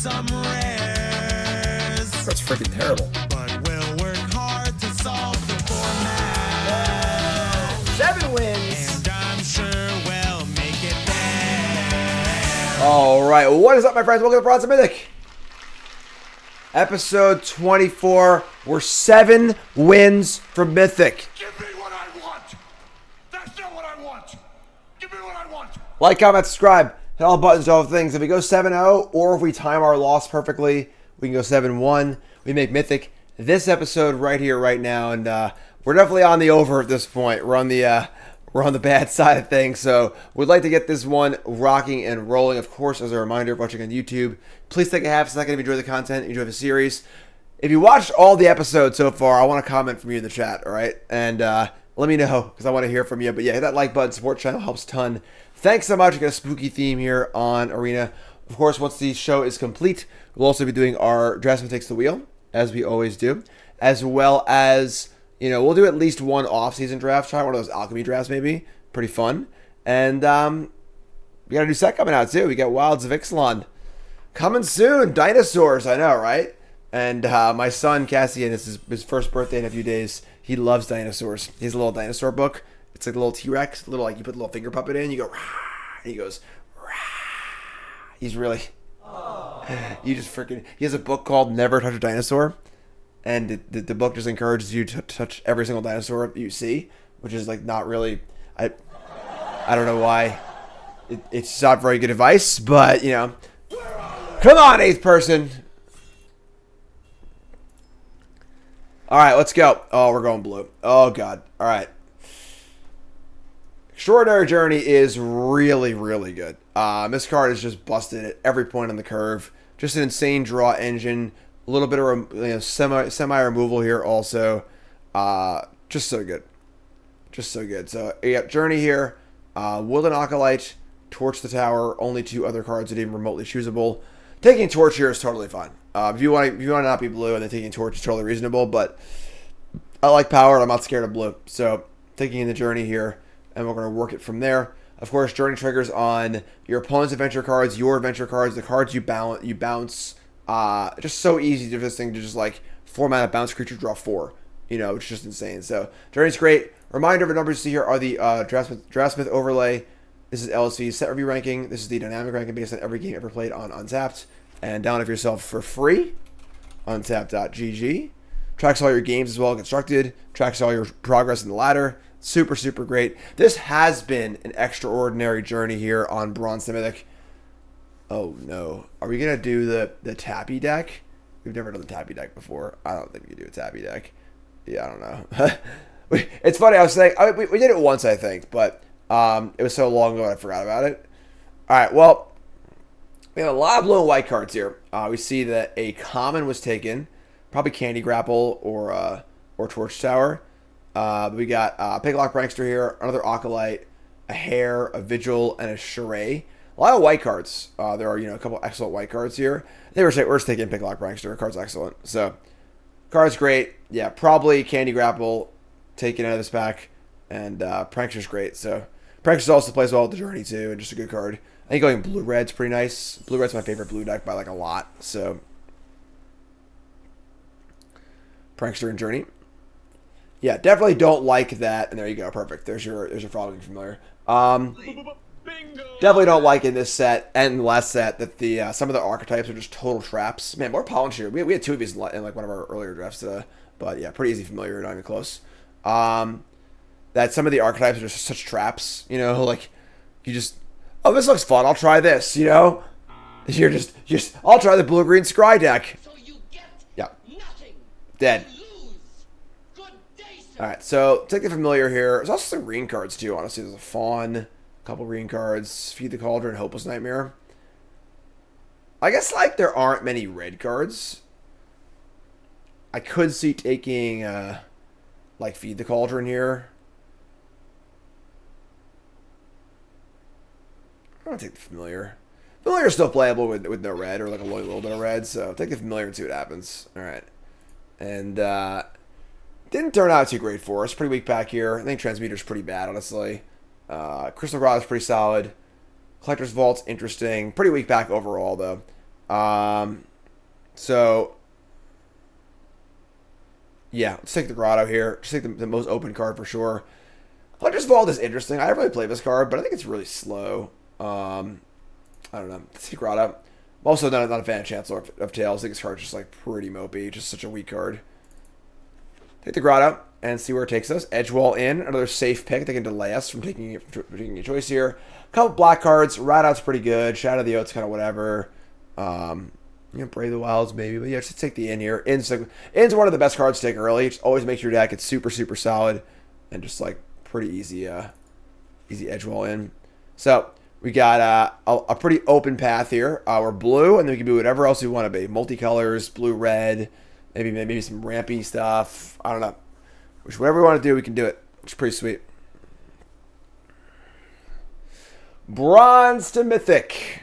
some rares. That's freaking terrible. But we'll work hard to solve the format. 7 wins. And I'm sure we'll make it there. All right, what is up, my friends? Welcome to Bronze To Mythic. Episode 24. We're 7 wins from Mythic. Give me what I want. That's not what I want. Give me what I want. Like, comment, subscribe, hit all the buttons to all the things. If we go 7-0, or if we time our loss perfectly, we can go 7-1. We make Mythic this episode right here, right now, and we're definitely on the over at this point. We're on the bad side of things, so we'd like to get this one rocking and rolling. Of course, as a reminder, if watching on YouTube, please take a half second if you enjoy the content, if you enjoy the series. If you watched all the episodes so far, I want a comment from you in the chat, all right? And let me know, because I want to hear from you. But yeah, hit that like button. Support the channel helps a ton. Thanks so much. We got a spooky theme here on Arena. Of course, once the show is complete, we'll also be doing our Draftsman Takes the Wheel, as we always do, as well as, you know, we'll do at least one off-season draft. Try one of those alchemy drafts, maybe. Pretty fun. And we got a new set coming out, too. We got Wilds of Ixalan coming soon. Dinosaurs, I know, right? And my son, Cassian, it's his first birthday in a few days. He loves dinosaurs. He has a little dinosaur book. It's like a little T-Rex, little, like, you put a little finger puppet in, you go, rah, and he goes, rah. He's really, you just freaking, he has a book called Never Touch a Dinosaur, and the book just encourages you to touch every single dinosaur you see, which is, like, not really, I don't know why, it's not very good advice, but, you know, come on, 8th person. All right, let's go. Oh, we're going blue. Oh, God. All right. Extraordinary Journey is really, really good. This card is just busted at every point on the curve. Just an insane draw engine. A little bit of semi removal here also. Just so good. Just so good. So, you got Journey here. Woodland Acolyte. Torch the Tower. Only 2 other cards that are even remotely choosable. Taking Torch here is totally fine. If you want to not be blue, and then taking Torch is totally reasonable, but I like power and I'm not scared of blue. So taking in the Journey here, and we're going to work it from there. Of course, Journey triggers on your opponent's adventure cards, your adventure cards, the cards you bounce. Just so easy to this thing to just like 4-mana bounce creature, draw 4. You know, it's just insane. So Journey's great. Reminder of the numbers you see here are the Draftsmith overlay. This is LSV's set review ranking. This is the dynamic ranking based on every game ever played on Untapped. And download it for yourself for free. Untapped.gg. Tracks all your games as well constructed. Tracks all your progress in the ladder. Super, super great. This has been an extraordinary journey here on Bronze To Mythic. Oh no. Are we going to do the Tappy deck? We've never done the Tappy deck before. I don't think we can do a Tappy deck. Yeah, I don't know. It's funny. I was saying, we did it once, I think. But it was so long ago I forgot about it. All right, well, we have a lot of blue and white cards here. We see that a common was taken, probably Candy Grapple or Torch Tower. We got Piglock Prankster here, another Acolyte, a Hare, a Vigil, and a Charade. A lot of white cards. There are, you know, a couple excellent white cards here. We're just taking Piglock Prankster. The card's excellent. So, card's great. Yeah, probably Candy Grapple taken out of this pack, and Prankster's great. So, Prankster also plays well with the Journey too, and just a good card. I think going blue-red's pretty nice. Blue-red's my favorite blue deck by like a lot. So, Prankster and Journey. Yeah, definitely don't like that. And there you go, perfect. There's your Frogging Familiar. Definitely don't like in this set and the last set that the some of the archetypes are just total traps. Man, more Polish here. We had 2 of these in like one of our earlier drafts. But yeah, pretty easy Familiar, not even close. That some of the archetypes are just such traps. You know, like you just. Oh, this looks fun. I'll try this, you know? You're just I'll try the blue-green Scry deck. So you get nothing. Dead. Lose. Good day, sir. Alright, so take the Familiar here. There's also some green cards, too, honestly. There's a Fawn, a couple green cards, Feed the Cauldron, Hopeless Nightmare. I guess, like, there aren't many red cards. I could see taking, like, Feed the Cauldron here. I'm going to take the Familiar. Familiar is still playable with no red or like a little bit of red. So take the Familiar and see what happens. All right. And didn't turn out too great for us. Pretty weak pack here. I think Transmuter's pretty bad, honestly. Crystal Rod is pretty solid. Collector's Vault's interesting. Pretty weak pack overall, though. So yeah, let's take the Grotto here. Just take the most open card for sure. Hunter's Vault is interesting. I don't really play this card, but I think it's really slow. I don't know. Let's take Grotto. I'm also not a fan of Chancellor of Tales. I think this card's just like pretty mopey. Just such a weak card. Take the Grotto and see where it takes us. Edgewall in, another safe pick. They can delay us from taking a choice here. A couple black cards. Rideout's pretty good. Shadow of the Oath's kind of whatever. Brave the Wilds maybe, but yeah, just take the Inn here. Inn's one of the best cards to take early. Just always make your deck it's super solid and just like pretty easy Edgewall in. So we got a pretty open path here. We're blue, and then we can do whatever else we want to be. Multicolors, blue, red, maybe some rampy stuff. I don't know. Whatever we want to do, we can do it. Which is pretty sweet. Bronze to Mythic.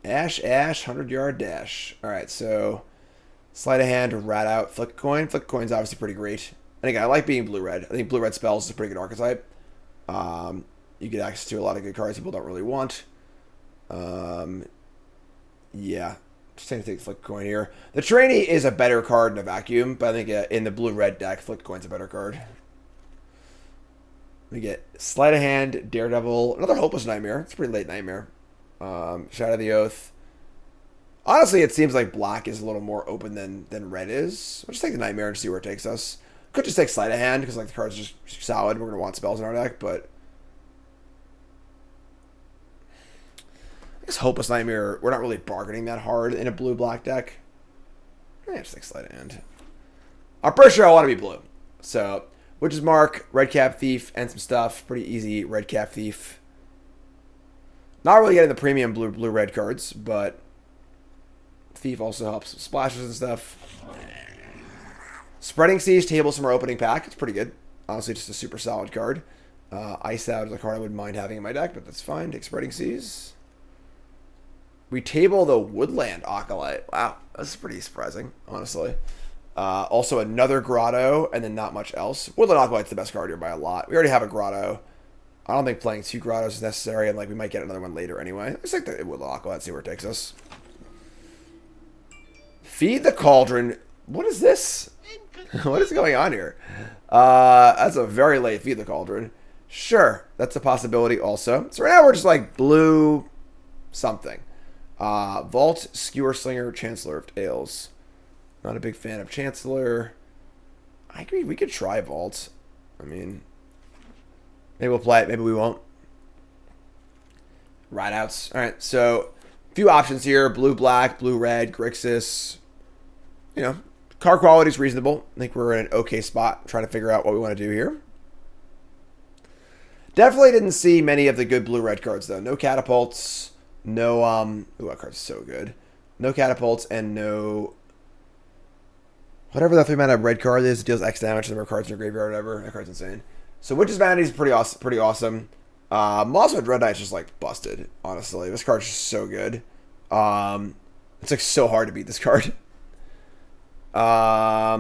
Ash, 100-yard dash. All right, so sleight of hand, rat out, flick coin. Flick coin's obviously pretty great. And again, I like being blue-red. I think blue-red spells is a pretty good archetype. You get access to a lot of good cards people don't really want. Yeah, just take flick coin here. The trainee is a better card in a vacuum, but I think in the blue-red deck, flick coin's a better card. We get sleight of hand, daredevil, another hopeless nightmare. It's a pretty late nightmare. Shadow of the Oath. Honestly, it seems like black is a little more open than red is. We'll just take the nightmare and see where it takes us. Could just take sleight of hand because like the card's just solid. We're gonna want spells in our deck, but I guess hopeless nightmare. We're not really bargaining that hard in a blue-black deck. Just take sleight of hand. I'm pretty sure I want to be blue. So Witch's Mark, Red Cap Thief, and some stuff. Pretty easy Red Cap Thief. Not really getting the premium blue-red cards, but Thief also helps with splashes and stuff. Spreading Seas tables from our opening pack. It's pretty good. Honestly, just a super solid card. Ice Out is a card I wouldn't mind having in my deck, but that's fine. Take Spreading Seas. We table the Woodland Acolyte. Wow, that's pretty surprising, honestly. Also another Grotto, and then not much else. Woodland Acolyte's the best card here by a lot. We already have a Grotto. I don't think playing 2 Grottos is necessary, and like we might get another one later anyway. Let's take the Woodland Acolyte, see where it takes us. Feed the Cauldron. What is this? What is going on here? That's a very late Feed the Cauldron. Sure, that's a possibility also. So right now we're just like blue something. Vault, Skewer Slinger, Chancellor of Tales. Not a big fan of Chancellor. I agree, we could try Vault. I mean, maybe we'll play it, maybe we won't. Rideouts. Alright, so a few options here. Blue-black, blue-red, Grixis. You know, card quality is reasonable. I think we're in an okay spot trying to figure out what we want to do here. Definitely didn't see many of the good blue-red cards, though. No Catapults. No, ooh, that card's so good. No Catapults and no... Whatever that 3-mana red card is, it deals X damage to the number of cards in your graveyard or whatever. That card's insane. So Witch's Vanity is pretty awesome. Mosswood Red Knight's just like busted, honestly. This card's just so good. It's like so hard to beat this card. Yeah,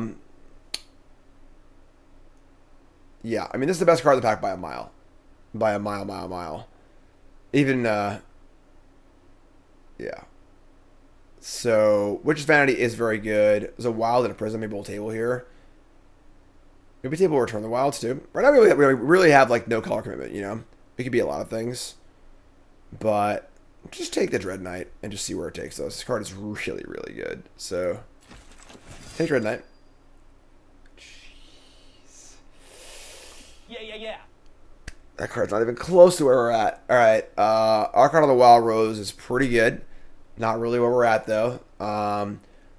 I mean this is the best card in the pack by a mile. By a mile. Even yeah. So Witch's Vanity is very good. There's a Wild and a Prism. Maybe we'll table here. Maybe table Return the Wilds too. Right now we really have like no color commitment, you know? It could be a lot of things. But just take the Dread Knight and just see where it takes us. This card is really, really good. So take Dread Knight. Jeez. Yeah. That card's not even close to where we're at. Alright. Archon of the Wild Rose is pretty good. Not really where we're at though.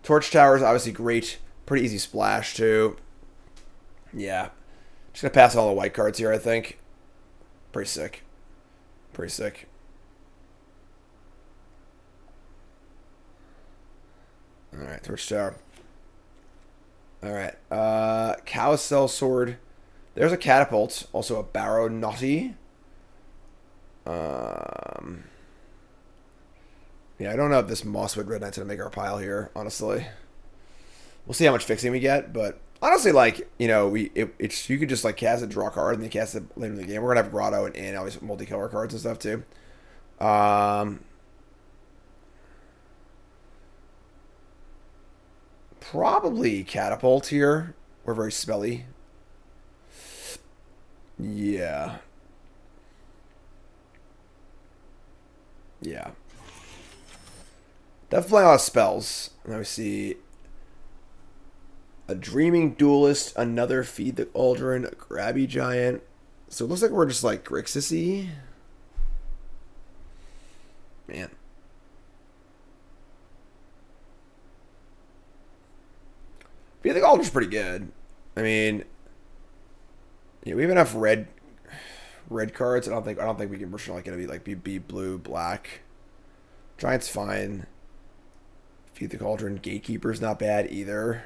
Torch Tower is obviously great. Pretty easy splash too. Yeah. Just gonna pass all the white cards here, I think. Pretty sick. Alright, Torch Tower. Alright. Cowcell Sword. There's a Catapult. Also a Barrow Naughty. Yeah, I don't know if this Mosswood Red Knight's gonna make our pile here, honestly. We'll see how much fixing we get, but honestly, like, you know, you could just like cast it, draw a card, and then cast it later in the game. We're gonna have Grotto and Inn, obviously multicolor cards and stuff too. Probably Catapult here. We're very smelly. Yeah. Yeah. Definitely a lot of spells. Now we see a Dreaming Duelist, another Feed the Eldraine, a Grabby Giant. So it looks like we're just like Grixis-y. Man. Feed the Eldraine's pretty good. I mean, yeah, we have enough red cards. I don't think we can push like gonna be blue, black. Giant's fine. Feed the Cauldron. Gatekeeper's not bad either.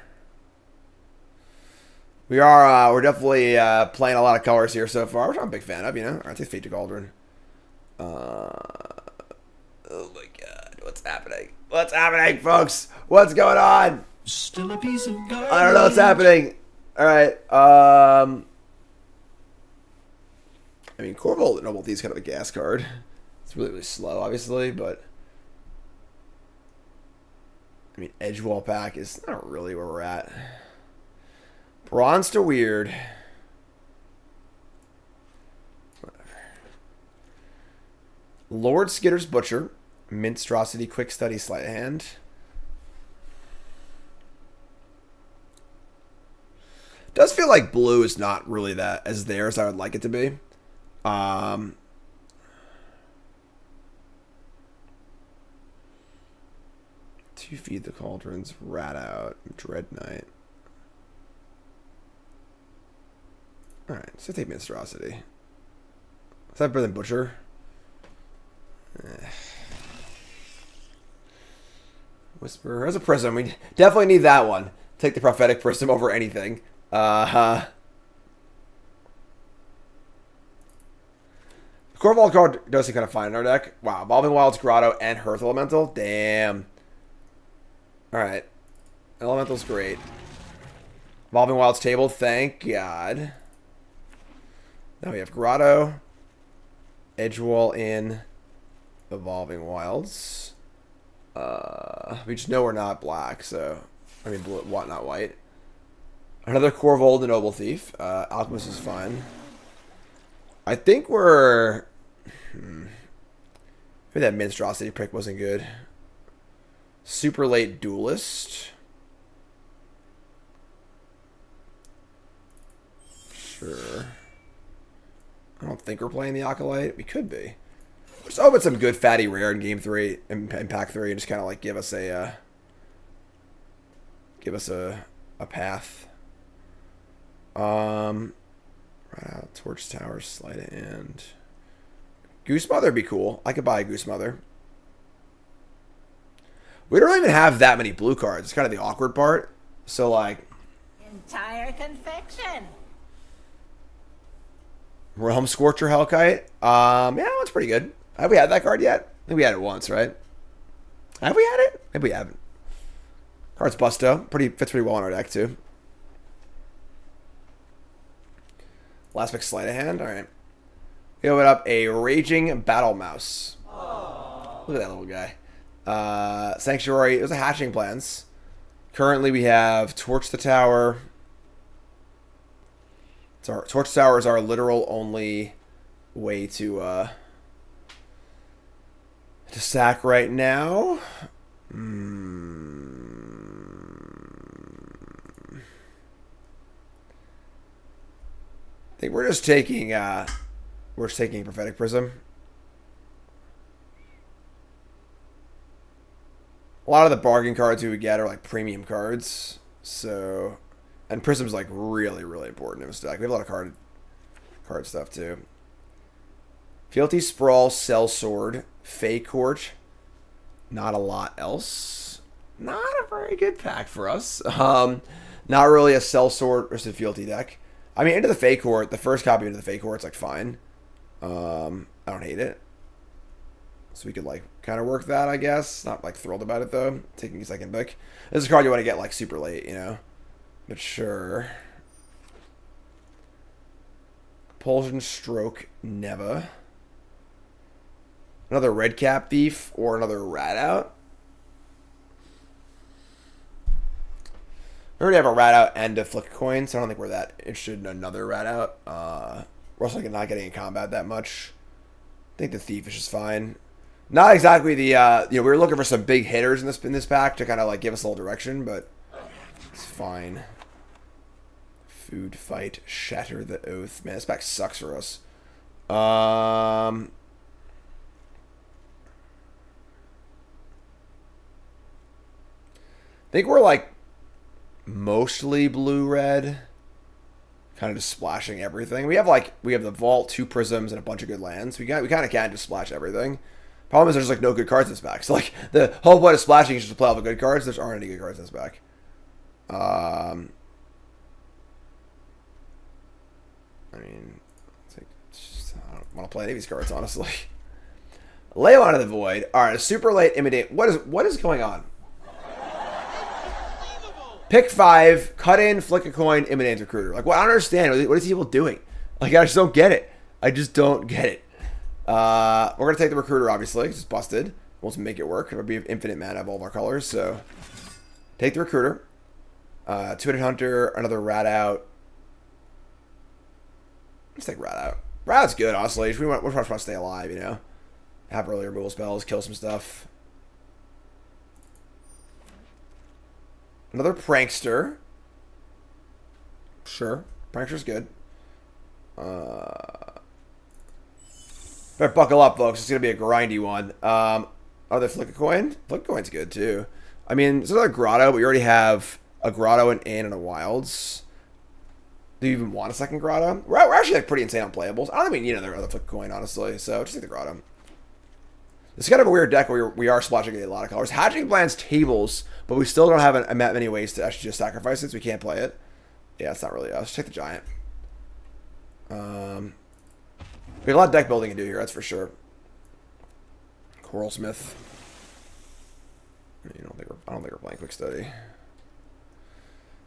We're definitely playing a lot of colors here so far, which I'm a big fan of, you know. Alright, take Feed the Cauldron. Oh my god, what's happening? What's happening, folks? What's going on? Still a piece of garbage. I don't know what's happening. Alright, I mean, Corvold and Nobility is kind of a gas card. It's really, really slow, obviously, but I mean, Edgewall pack is not really where we're at. Bronze to weird. Whatever. Lord Skitter's Butcher. Minstrosity, Quick Study, Sleight of Hand. Does feel like blue is not really that as there as I would like it to be. To Feed the Cauldrons, Rat Out, Dread Knight. Alright, so take Minstrosity. Is that better than Butcher? Whisper. There's a Prism. We definitely need that one. Take the Prophetic Prism over anything. The Corvold card does seem kind of fine in our deck. Wow, Evolving Wilds, Grotto, and Hearth Elemental. Damn. Alright. Elemental's great. Evolving Wilds table, thank God. Now we have Grotto, Edgewall in Evolving Wilds. We just know we're not black, so I mean, blue, what, not white. Another Corvold, the Noble Thief. Alchemist is fine. I think we're... maybe that Minstrosity pick wasn't good. Super late Duelist. Sure. I don't think we're playing the Acolyte. We could be. Just open some good fatty rare in game 3 and pack 3 and just kind of like give us a path. Right out Torch Tower, Sleight of Hand. Goose Mother would be cool. I could buy a Goose Mother. We don't even have that many blue cards. It's kind of the awkward part. So like Entire confection. Realm Scorcher Hellkite. Yeah, that's pretty good. Have we had that card yet? I think we had it once, right? Have we had it? Maybe we haven't. Card's Busto. Fits pretty well in our deck too. Last pick, Sleight of Hand. Alright. We open up a Raging Battle Mouse. Aww. Look at that little guy. Sanctuary. It was a Hatching Plans. Currently we have Torch the Tower. Torch Tower is our literal only way to sack right now. I think we're just taking Prophetic Prism. A lot of the bargain cards we would get are like premium cards, so. And Prism's like really, really important in this deck. We have a lot of card stuff too. Fealty Sprawl, Sellsword, Fey Court. Not a lot else. Not a very good pack for us. Not really a Sellsword versus Fealty deck. I mean, into the Fey Court, the first copy into the Fey Court's like fine. I don't hate it. So we could like kind of work that, I guess. Not like thrilled about it though. Taking a second pick. This is a card you want to get like super late, you know. But sure. Compulsion Stroke, Neva. Another Red Cap Thief or another Rat Out. We already have a rat out and a flick a coin, so I don't think we're that interested in another rat out. We're also not getting in combat that much. I think the thief is just fine. Not exactly the we were looking for some big hitters in this pack to kind of like give us a little direction, but it's fine. Food fight, shatter the oath. Man, this pack sucks for us. I think we're like mostly blue-red, kind of just splashing everything. We have the vault, 2 prisms, and a bunch of good lands. We kind of can just splash everything. Problem is there's like no good cards in this pack. So like the whole point of splashing is just to play all the good cards. There aren't any good cards in this pack. I mean, I don't want to play any of these cards, honestly. Lay on to the void. All right, a super late imitate. What is going on? Pick 5, cut in, flick a coin, imitate recruiter. Like, well, I don't understand. What are these people doing? Like, I just don't get it. I just don't get it. We're gonna take the recruiter, obviously. It's just busted. We'll just make it work. It'll be infinite mana of all of our colors. So, take the recruiter. 2-headed hunter, another rat out. Let's take rat out. Rat out's good, honestly. We just want to stay alive, you know. Have early removal spells, kill some stuff. Another prankster. Sure. Prankster's good. Better buckle up, folks. It's going to be a grindy one. Other flick a coin? Flick a coin's good, too. I mean, it's another grotto, but we already have a grotto, an inn, and a wilds. Do you even want a second grotto? We're actually like pretty insane on playables. I don't think we need another flick a coin, honestly. So just take the grotto. It's kind of a weird deck where we are splashing a lot of colors. Hatching plans tables, but we still don't have many ways to actually just sacrifice it, so we can't play it. Yeah, it's not really us. Take the giant. We have a lot of deck building to do here, that's for sure. Coralsmith. I don't think we're playing Quick Study.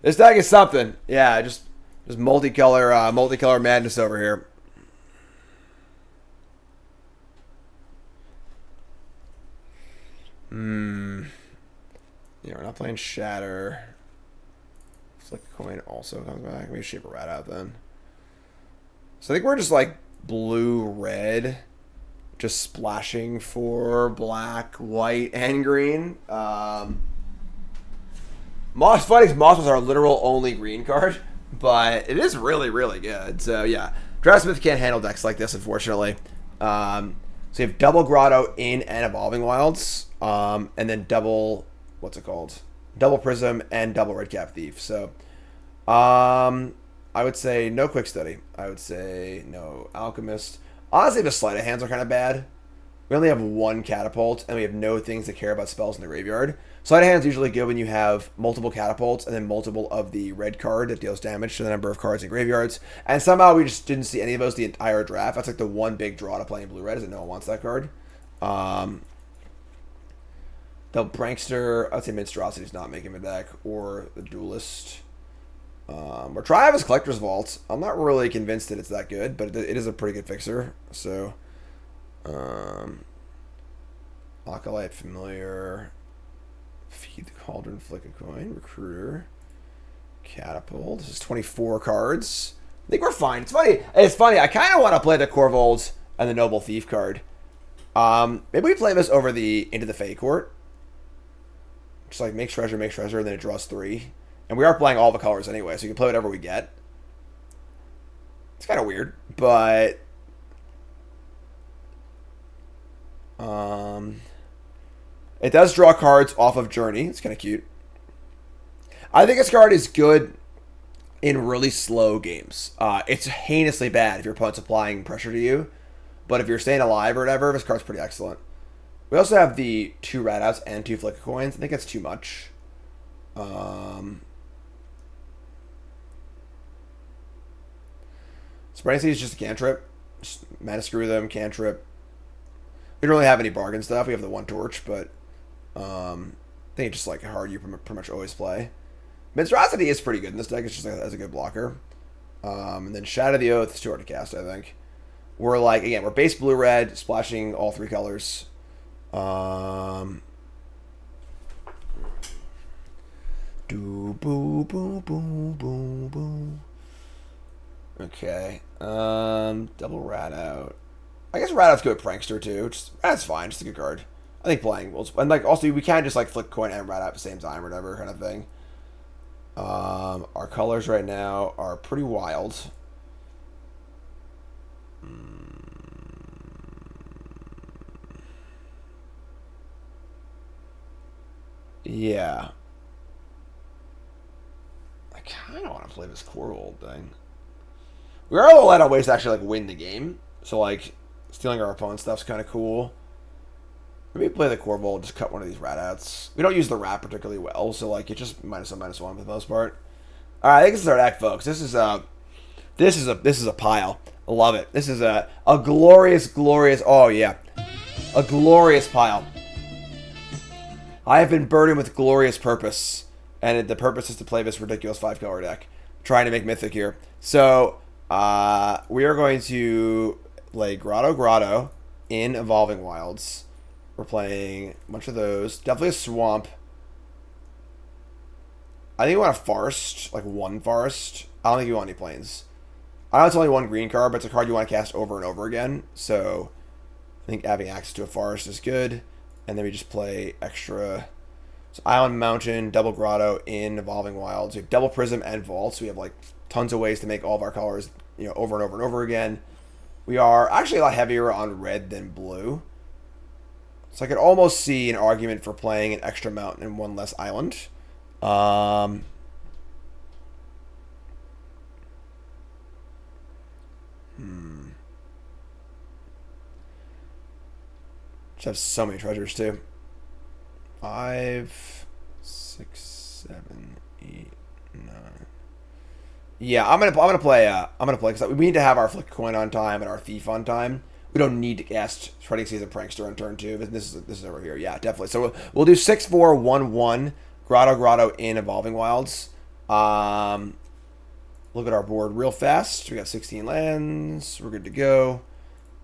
This deck is something. Yeah, just multicolor madness over here. Yeah, we're not playing Shatter. Flick a coin also comes back. Maybe shape a rat out then. So I think we're just like blue-red, just splashing for black, white, and green. Moss was our literal only green card, but it is really, really good. So yeah, Draftsmith can't handle decks like this, unfortunately. So you have double Grotto in and Evolving Wilds, and then double, what's it called? Double Prism and double Redcap Thief. So I would say no Quick Study. I would say no Alchemist. Honestly, the Sleight of Hands are kind of bad. We only have 1 Catapult, and we have no things that care about spells in the graveyard. Sleight of Hand is usually good when you have multiple Catapults and then multiple of the red card that deals damage to the number of cards in graveyards. And somehow we just didn't see any of those the entire draft. That's like the one big draw to playing blue-red is that no one wants that card. The Prankster, I'd say Minstrosity's not making a deck, or the Duelist. Or Triavis Collector's Vault. I'm not really convinced that it's that good, but it is a pretty good fixer. So, Acolyte, Familiar, Feed the Cauldron, Flick a Coin, Recruiter, Catapult. This is 24 cards. I think we're fine. It's funny. I kind of want to play the Corvold and the Noble Thief card. Maybe we play this over into the Fey Court. Just like make treasure, and then it draws 3. And we are playing all the colors anyway, so you can play whatever we get. It's kind of weird, but it does draw cards off of Journey. It's kind of cute. I think this card is good in really slow games. It's heinously bad if your opponent's applying pressure to you, but if you're staying alive or whatever, this card's pretty excellent. We also have the 2 rat outs and 2 flicker coins. I think that's too much. Serenity is just a cantrip. Just mana screw them, cantrip. We don't really have any bargain stuff. We have the 1 torch, but I think it's just like a hard you pretty much always play. Minstrosity is pretty good in this deck. It's just like, as a good blocker. And then Shadow the Oath is too hard to cast, I think. We're like, again, we're base blue-red, splashing all 3 colors. Do boo, boo, boo, boo, boo. Okay. Double rat out. I guess rat out's good with prankster too. That's fine. Just a good card. I think playing will, and like also we can just like flick coin and rat out at the same time or whatever kind of thing. Our colors right now are pretty wild. Yeah. I kind of want to play this Corvold thing. We are a little out of ways to actually like win the game. So like stealing our opponent's stuff's kind of cool. Maybe play the Corvold, just cut one of these rat outs. We don't use the rat particularly well, so like it's just -1/-1 for the most part. All right, I think this is our deck, folks. This is a pile. I love it. This is a glorious, glorious. Oh yeah, a glorious pile. I have been burdened with glorious purpose, and the purpose is to play this ridiculous 5-color deck, trying to make Mythic here. So we are going to play Grotto in Evolving Wilds. We're playing a bunch of those. Definitely a Swamp. I think you want a Forest, like one Forest. I don't think you want any Plains. I know it's only one green card, but it's a card you want to cast over and over again. So I think having access to a Forest is good. And then we just play extra. So Island Mountain, double Grotto in Evolving Wilds. We have double Prism and Vault. So we have like tons of ways to make all of our colors, you know, over and over and over again. We are actually a lot heavier on red than blue. So I could almost see an argument for playing an extra mountain and one less island. Just have so many treasures too. 5, 6, 7, 8, 9. Yeah, I'm gonna play because we need to have our Flick Coin on time and our Thief on time. We don't need to cast Shredding Season Prankster on turn 2. But this is over here. Yeah, definitely. So we'll do 6-4-1-1 Grotto in Evolving Wilds. Look at our board real fast. We got 16 lands. We're good to go.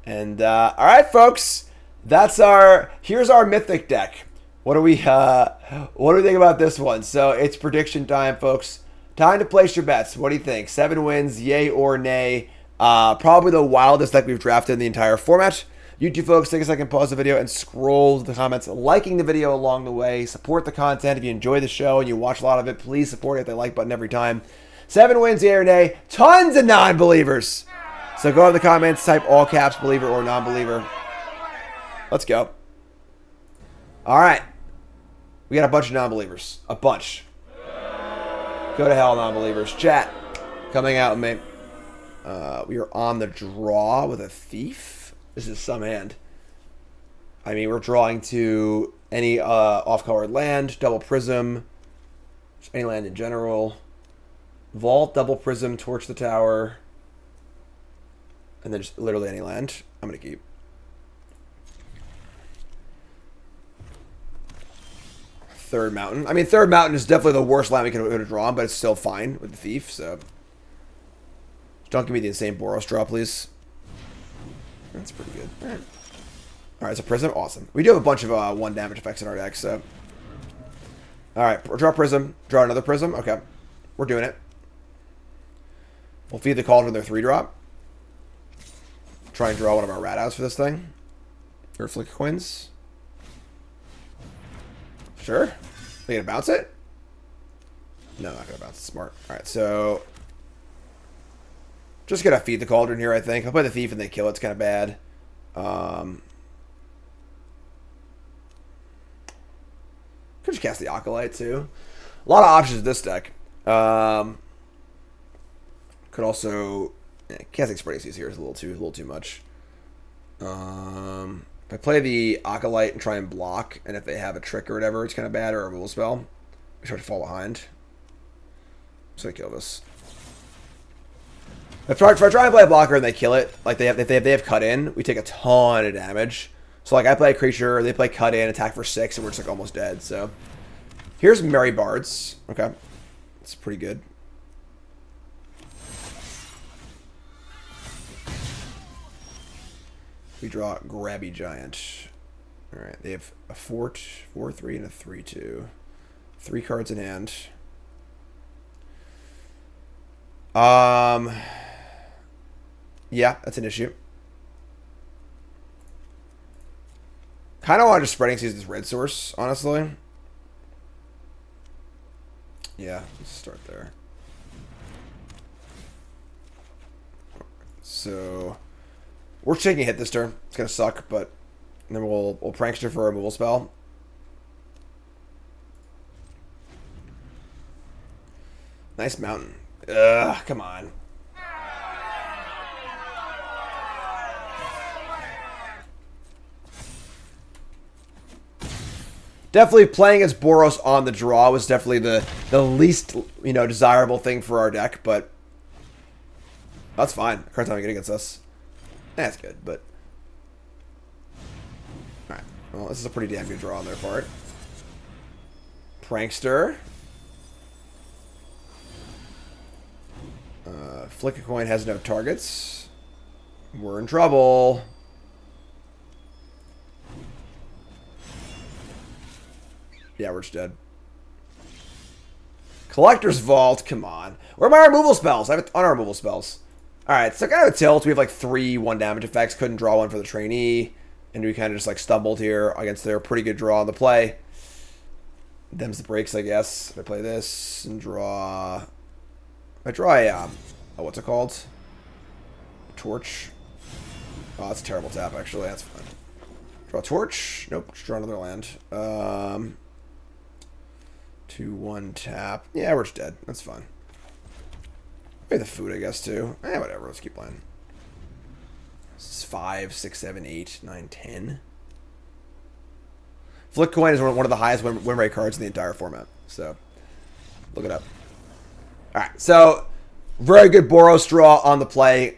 And all right, folks. Here's our Mythic deck. What do we think about this one? So it's prediction time, folks. Time to place your bets. What do you think? 7 wins, yay or nay? Probably the wildest deck we've drafted in the entire format. YouTube folks, take a second, pause the video, and scroll to the comments, liking the video along the way. Support the content. If you enjoy the show and you watch a lot of it, please support it. Hit the like button every time. 7 wins, yay or nay? Tons of non-believers. So go in the comments, type all caps, believer or non-believer. Let's go. All right. We got a bunch of non-believers. A bunch. Go to hell, non-believers. Chat. Coming out, mate. We are on the draw with a Thief. This is some hand. I mean, we're drawing to any off-colored land, double Prism, just any land in general. Vault, double Prism, Torch the Tower, and then just literally any land. I'm going to keep. Third Mountain. I mean, Third Mountain is definitely the worst land we could have drawn, but it's still fine with the Thief, so. Don't give me the insane Boros draw, please. That's pretty good. All right, so Prism, awesome. We do have a bunch of 1 damage effects in our deck, so. All right, draw Prism, draw another Prism. Okay, we're doing it. We'll feed the Cauldron their 3-drop. Try and draw one of our rat outs for this thing. Or Flick Coins. Sure. Are they gonna bounce it? No, not gonna bounce it. Smart. All right, so just gonna feed the Cauldron here, I think. I'll play the Thief and they kill it. It's kind of bad. Could just cast the Acolyte too. A lot of options in this deck. Could also casting Spreadsheets here is a little too much. If I play the Acolyte and try and block, and if they have a trick or whatever, it's kind of bad, or a removal spell, we start to fall behind. So I kill this. If I try and play a blocker and they kill it, like if they have cut in, we take a ton of damage. So like I play a creature, they play cut in, attack for 6, and we're just like almost dead. So here's Merry Bards. Okay, it's pretty good. We draw Grabby Giant. All right, they have a 4/3 and a 3/2. 3 cards in hand. Yeah, that's an issue. Kind of want to just spreading seas this red source, honestly. Yeah, let's start there. So we're taking a hit this turn. It's gonna suck, but then we'll prankster for a removal spell. Nice mountain. Ugh, come on. Definitely playing as Boros on the draw was definitely the least, you know, desirable thing for our deck, but that's fine. Card's not good against us. That's good, but alright. Well, this is a pretty damn good draw on their part. Prankster. Flick a coin has no targets. We're in trouble. Yeah, we're just dead. Collector's Vault, come on. Where are my removal spells? I have a ton of removal spells. Alright, so kind of a tilt. We have like 3 1-damage effects. Couldn't draw one for the trainee. And we kind of just like stumbled here against their pretty good draw on the play. Them's the breaks, I guess. I play this and draw... I draw a... oh, what's it called? Torch. Oh, that's a terrible tap, actually. That's fine. Draw a torch. Nope, just draw another land. 2-1 tap. Yeah, we're just dead. That's fine. Maybe the food, I guess, too. Whatever. Let's keep playing. This is 5, 6, 7, 8, 9, 10. Flick coin is one of the highest win rate cards in the entire format. So, look it up. Alright, so, very good Boros draw on the play.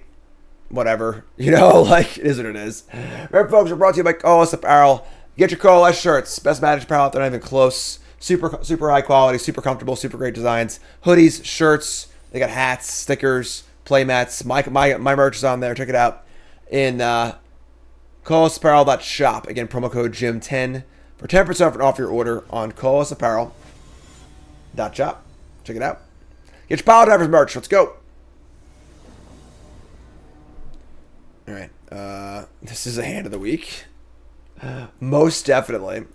Whatever. You know, like, it is what it is. Remember, folks, we're brought to you by Coalesce Apparel. Get your Coalesce shirts. Best Magic apparel out there, not even close. Super high quality, super comfortable, super great designs. Hoodies, shirts, they got hats, stickers, playmats. My merch is on there. Check it out. In coalesceapparel.shop. Again, promo code JIM10 for 10% off your order on coalesceapparel.shop. Check it out. Get your Power Divers merch. Let's go. Alright. This is a hand of the week. Most definitely.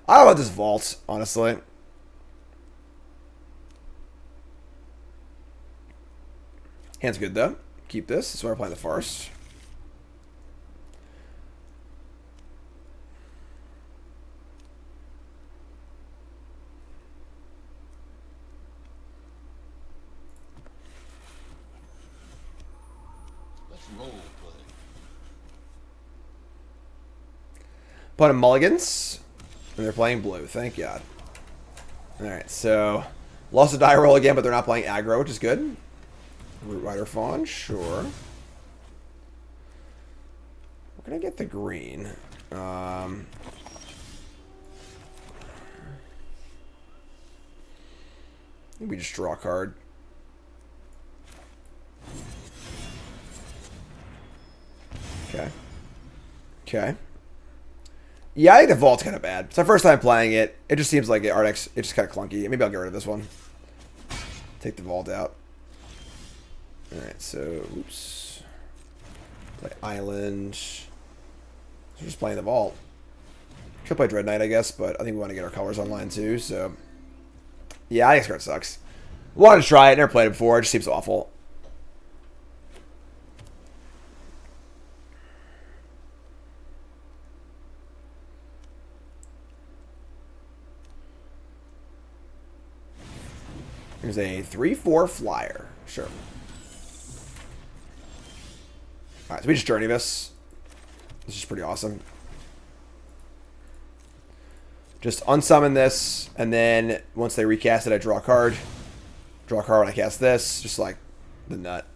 I don't want this vault, honestly. Hand's good, though. Keep this. That's why we're playing the Forest. Let's roll play. Opponent mulligans. And they're playing blue. Thank God. Alright, so... Lost a die roll again, but they're not playing aggro, which is good. Root Rider Fawn, sure. We're going to get the green. We just draw a card. Okay. Okay. Yeah, I think the vault's kind of bad. It's my first time playing it. It just seems like it's just kind of clunky. Maybe I'll get rid of this one. Take the vault out. Alright, so, oops. Play Island. So we're just playing the vault. Could play Dread Knight, I guess, but I think we want to get our colors online too, so. Yeah, I think this card sucks. Wanted to try it, never played it before. It just seems awful. There's a 3/4 flyer. Sure. Alright, so we just journey this. This is pretty awesome. Just unsummon this, and then once they recast it, I draw a card. Draw a card when I cast this. Just like the nut.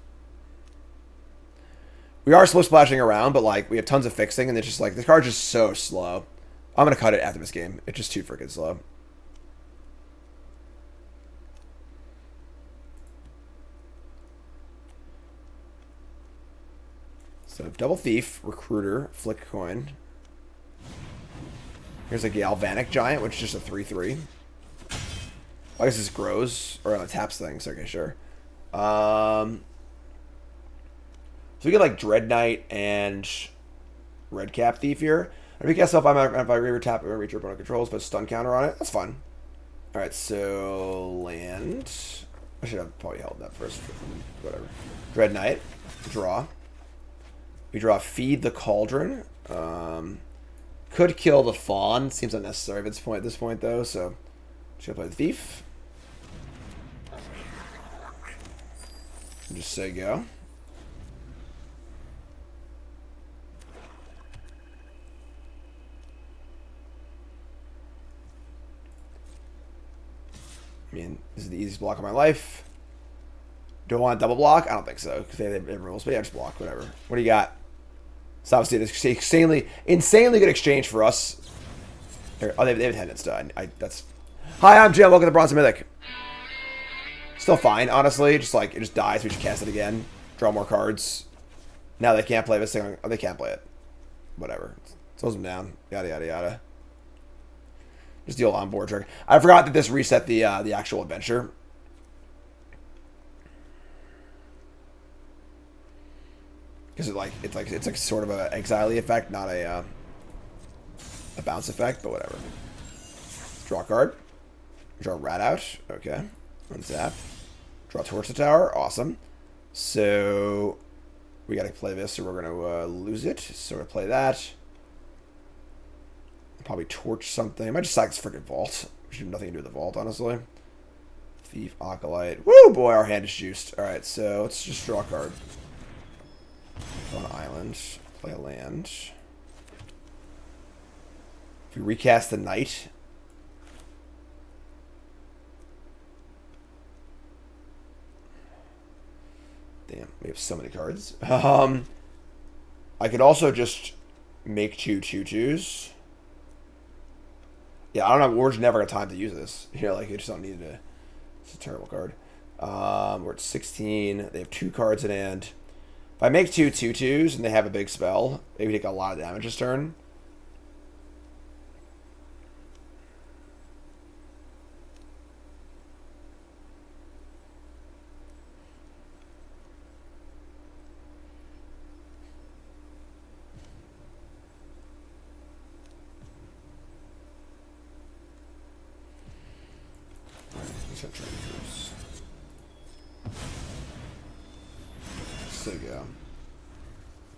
We are slow splashing around, but like we have tons of fixing, and it's just like this card's just so slow. I'm gonna cut it after this game. It's just too freaking slow. So Double Thief, Recruiter, Flick Coin. Here's a Galvanic Giant, which is just a 3/3. I guess this grows, or taps things. Okay, sure. So we get like Dread Knight and Red Cap Thief here. If we cast off, if I reaver tap or reach your opponent controls, put stun counter on it. That's fun. All right, so land. I should have probably held that first. Whatever. Dread Knight. Draw. We draw Feed the Cauldron. Could kill the Fawn. Seems unnecessary at this point though. So just gonna play the Thief. Just say go. I mean, this is the easiest block of my life. Do I want to double block? I don't think so, because they have rules. But yeah, just block, whatever. What do you got? It's obviously an insanely good exchange for us. Oh, they have attendance done. That's. Hi, I'm Jim. Welcome to Bronze To Mythic. Still fine, honestly. Just like, it just dies. We should cast it again. Draw more cards. Now they can't play this thing. Oh, they can't play it. Whatever. Slows them down. Yada, yada, yada. Just the old onboard trick. I forgot that this reset the actual adventure. Because it's like sort of an exile effect, not a bounce effect, but whatever. Draw a card. Draw a rat out. Okay. Untap. Draw Torch the Tower. Awesome. So we gotta play this, so we're gonna lose it. So we're gonna play that. Probably torch something. I might just sack this freaking vault. We should have nothing to do with the vault, honestly. Thief, Acolyte. Woo, boy, our hand is juiced. Alright, so let's just draw a card. Draw an island. Play a land. If we recast the knight. Damn, we have so many cards. I could also just make 2 2/2s. Yeah, I don't know. We're just never got time to use this. You know, like, you just don't need it. It's a terrible card. We're at 16. They have 2 cards in hand. If I make 2 2/2s and they have a big spell, maybe take a lot of damage this turn. So go.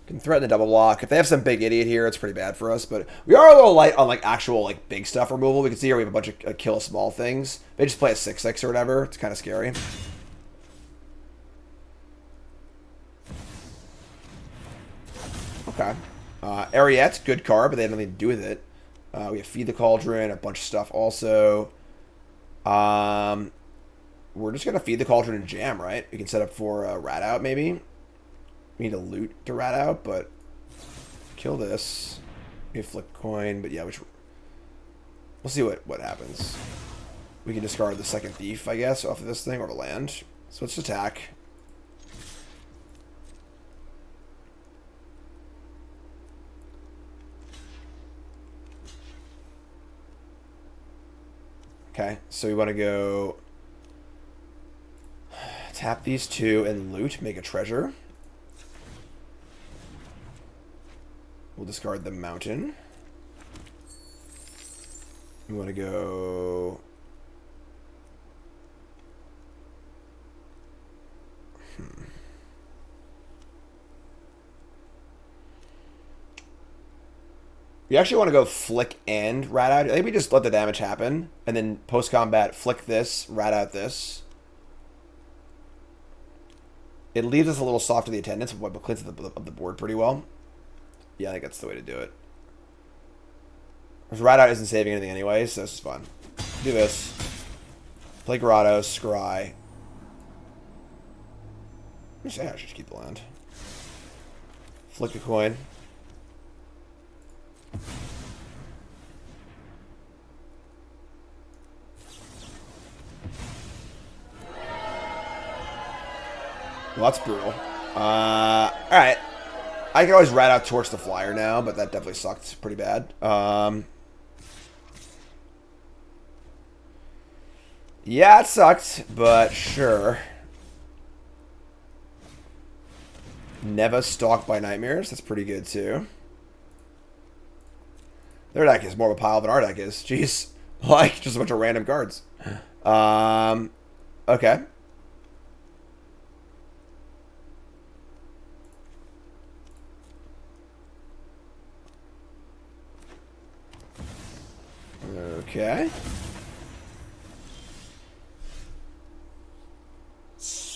Can threaten the double block. If they have some big idiot here, it's pretty bad for us. But we are a little light on like actual like big stuff removal. We can see here we have a bunch of kill small things. They just play a 6/6 or whatever. It's kind of scary. Okay. Ariette, good card, but they have nothing to do with it. We have Feed the Cauldron, a bunch of stuff also. We're just going to Feed the Cauldron and jam, right? We can set up for a rat out, maybe. We need to loot to rat out, but kill this. We flick coin, but yeah, we'll see what happens. We can discard the second thief, I guess, off of this thing, or to land. So let's attack. Okay, so we want to go tap these 2 and loot, make a treasure. We'll discard the mountain. We want to go... We actually want to go flick and rat out. I think we just let the damage happen, and then post-combat flick this, rat out this. It leaves us a little soft to the attendance, but cleans up the board pretty well. Yeah, I think that's the way to do it. Because rat out isn't saving anything anyway, so this is fun. Do this. Play Grotto, scry. I should just keep the land. Flick a coin. Well, that's brutal. Alright. I can always rat out Torch the Flyer now, but that definitely sucked pretty bad. Yeah, it sucked, but sure. Never Stalked by Nightmares. That's pretty good, too. Their deck is more of a pile than our deck is. Jeez. Like, just a bunch of random cards. Okay. Okay.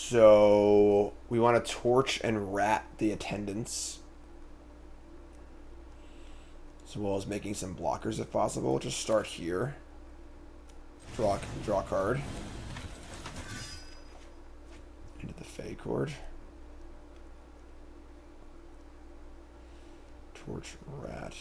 So we want to torch and rat the attendants, as well as making some blockers if possible. Just start here. Draw a card. Into the Fey Cord. Torch, rat.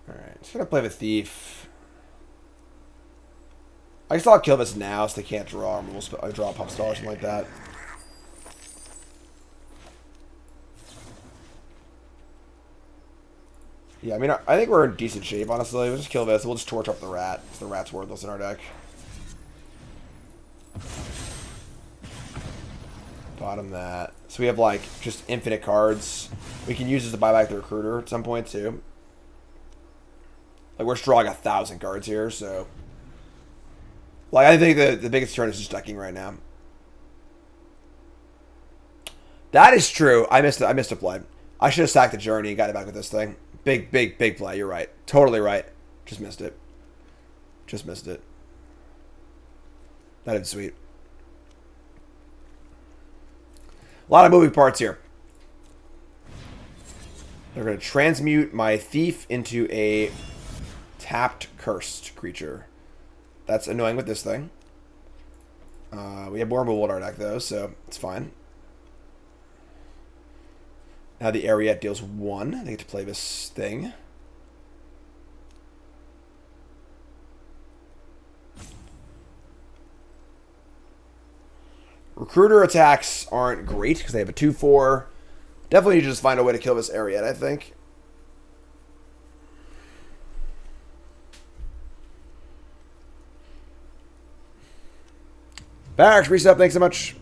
Alright, just gonna play the Thief. I guess I'll kill this now so they can't draw, and we'll draw a Pump Star or something like that. Yeah, I mean, I think we're in decent shape, honestly. We'll just kill this. We'll just torch up the rat, because the rat's worthless in our deck. Bottom that. So we have, like, just infinite cards. We can use this to buy back the Recruiter at some point, too. Like, we're drawing 1,000 cards here, so... Like, I think the biggest turn is just decking right now. That is true. I missed a play. I should have sacked the Journey and got it back with this thing. Big play. You're right. Totally right. Just missed it. Just missed it. That is sweet. A lot of moving parts here. They're going to transmute my Thief into a tapped cursed creature. That's annoying with this thing. We have more removal in our deck, though, so it's fine. Now the Ariete deals 1. They get to play this thing. Recruiter attacks aren't great because they have a 2/4. Definitely need to just find a way to kill this Ariete, I think. Barracks reset, thanks so much.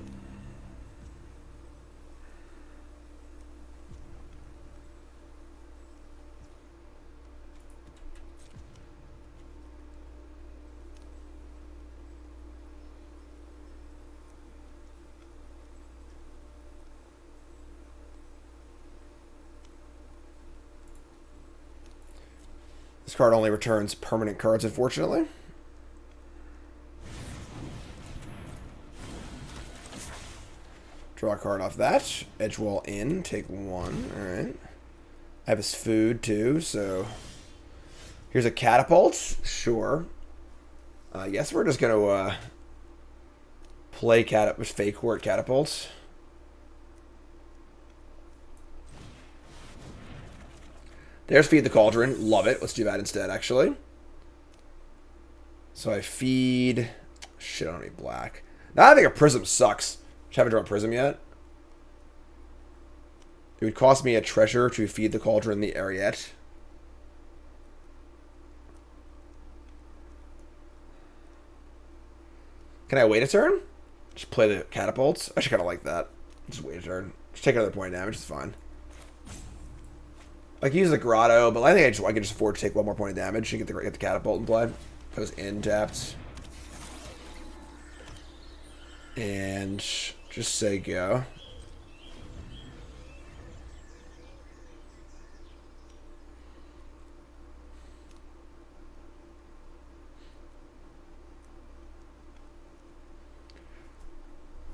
This card only returns permanent cards, unfortunately. Draw a card off that. Edgewall in. Take 1. Alright. I have his food, too, so... Here's a Catapult. Sure. I guess we're just going to play Fey Court Catapults. There's Feed the Cauldron. Love it. Let's do that instead, actually. So I feed... Shit, I don't need black. Now I think a Prism sucks. Just haven't drawn Prism yet. It would cost me a treasure to feed the Cauldron the Ariete. Can I wait a turn? Just play the Catapults? I actually kind of like that. Just wait a turn. Just take another point of damage. It's fine. I can use the Grotto, but I think I can just afford to take 1 more point of damage and get the Catapult in play. If I was in tapped. And just say go.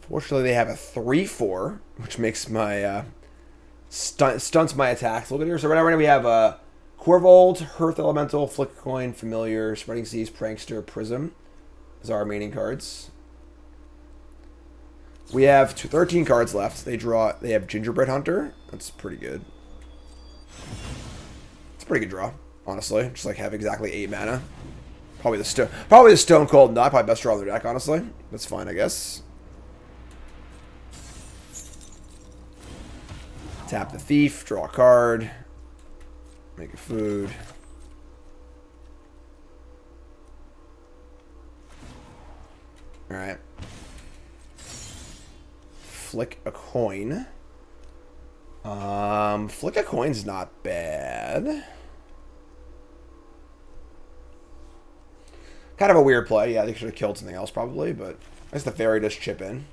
Fortunately, they have a 3/4, which makes my stunts my attacks a little bit here. So right now we have a Corvold, Hearth Elemental, Flick Coin, Familiar, Spreading Seas, Prankster, Prism as our remaining cards. We have 13 cards left. They have Gingerbread Hunter. That's pretty good. It's a pretty good draw. honestly. Just like have exactly 8 mana. Probably the Stone Cold Nut, probably best draw in their deck, honestly. That's fine, I guess. Tap the Thief, draw a card. Make a food. Alright. Flick a coin. Flick a coin's not bad. Kind of a weird play. Yeah, I think I should have killed something else probably, but I guess the fairy does chip in.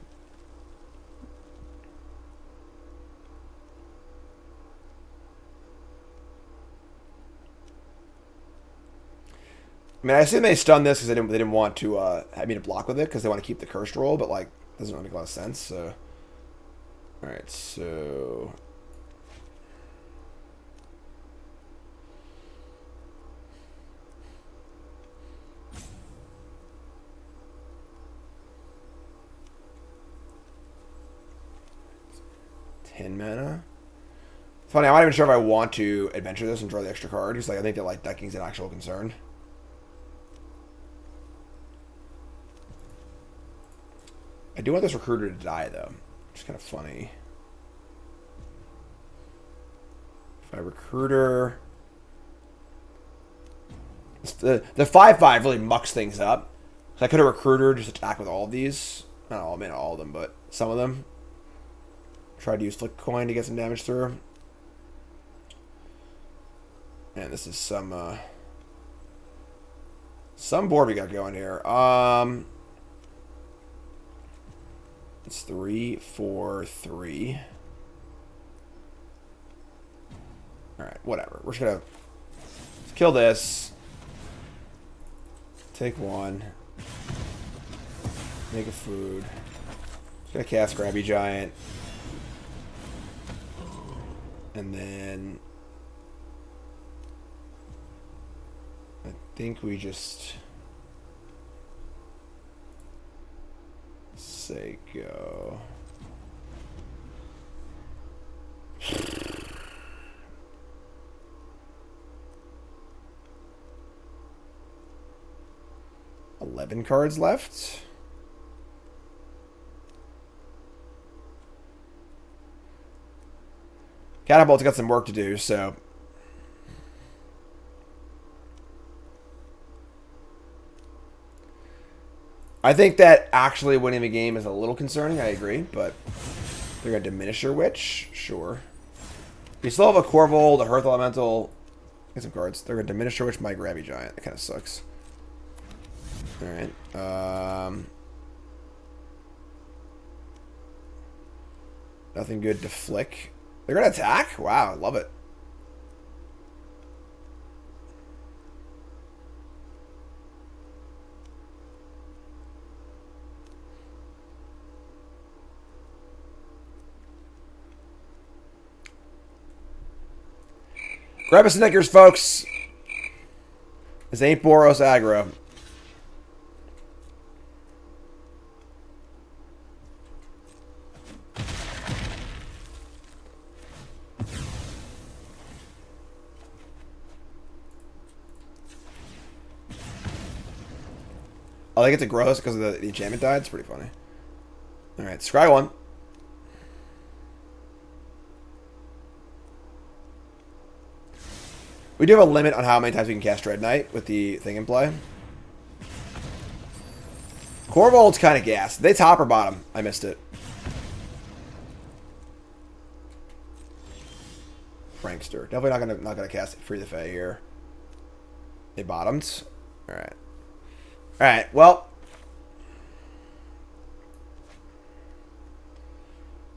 I mean, I assume they stunned this because they didn't want to have me to block with it because they want to keep the cursed roll, but like doesn't really make a lot of sense. So, all right, so 10 mana. Funny, I'm not even sure if I want to adventure this and draw the extra card. Because like I think that like decking's an actual concern. I do want this recruiter to die though, which is kind of funny. If I recruiter, the 5/5 really mucks things up. So I could have recruiter just attack with all of these. Not all, I mean all of them, but some of them. Try to use Flick Coin to get some damage through. And this is some board we got going here. It's 3, 4, 3. Alright, whatever. We're just gonna kill this. Take 1. Make a food. Just gonna cast Grabby Giant. And then I think we just say go. $11 cards left. Catapult's got some work to do, so I think that actually winning the game is a little concerning, I agree, but they're going to diminish your Witch, sure. You still have a Corvold, a Hearth Elemental, get some cards. They're going to diminish your Witch, my Grabby Giant. That kind of sucks. Alright, nothing good to flick. They're going to attack? Wow, I love it. Grab a Snickers, folks. This ain't Boros aggro. Oh, they get to gross because of the enchantment died? It's pretty funny. Alright, scry 1. We do have a limit on how many times we can cast Dread Knight with the thing in play. Corvold's kind of gassed. They top or bottom? I missed it. Prankster. Definitely not gonna cast Free the Fae here. They bottomed. Alright. Alright, well.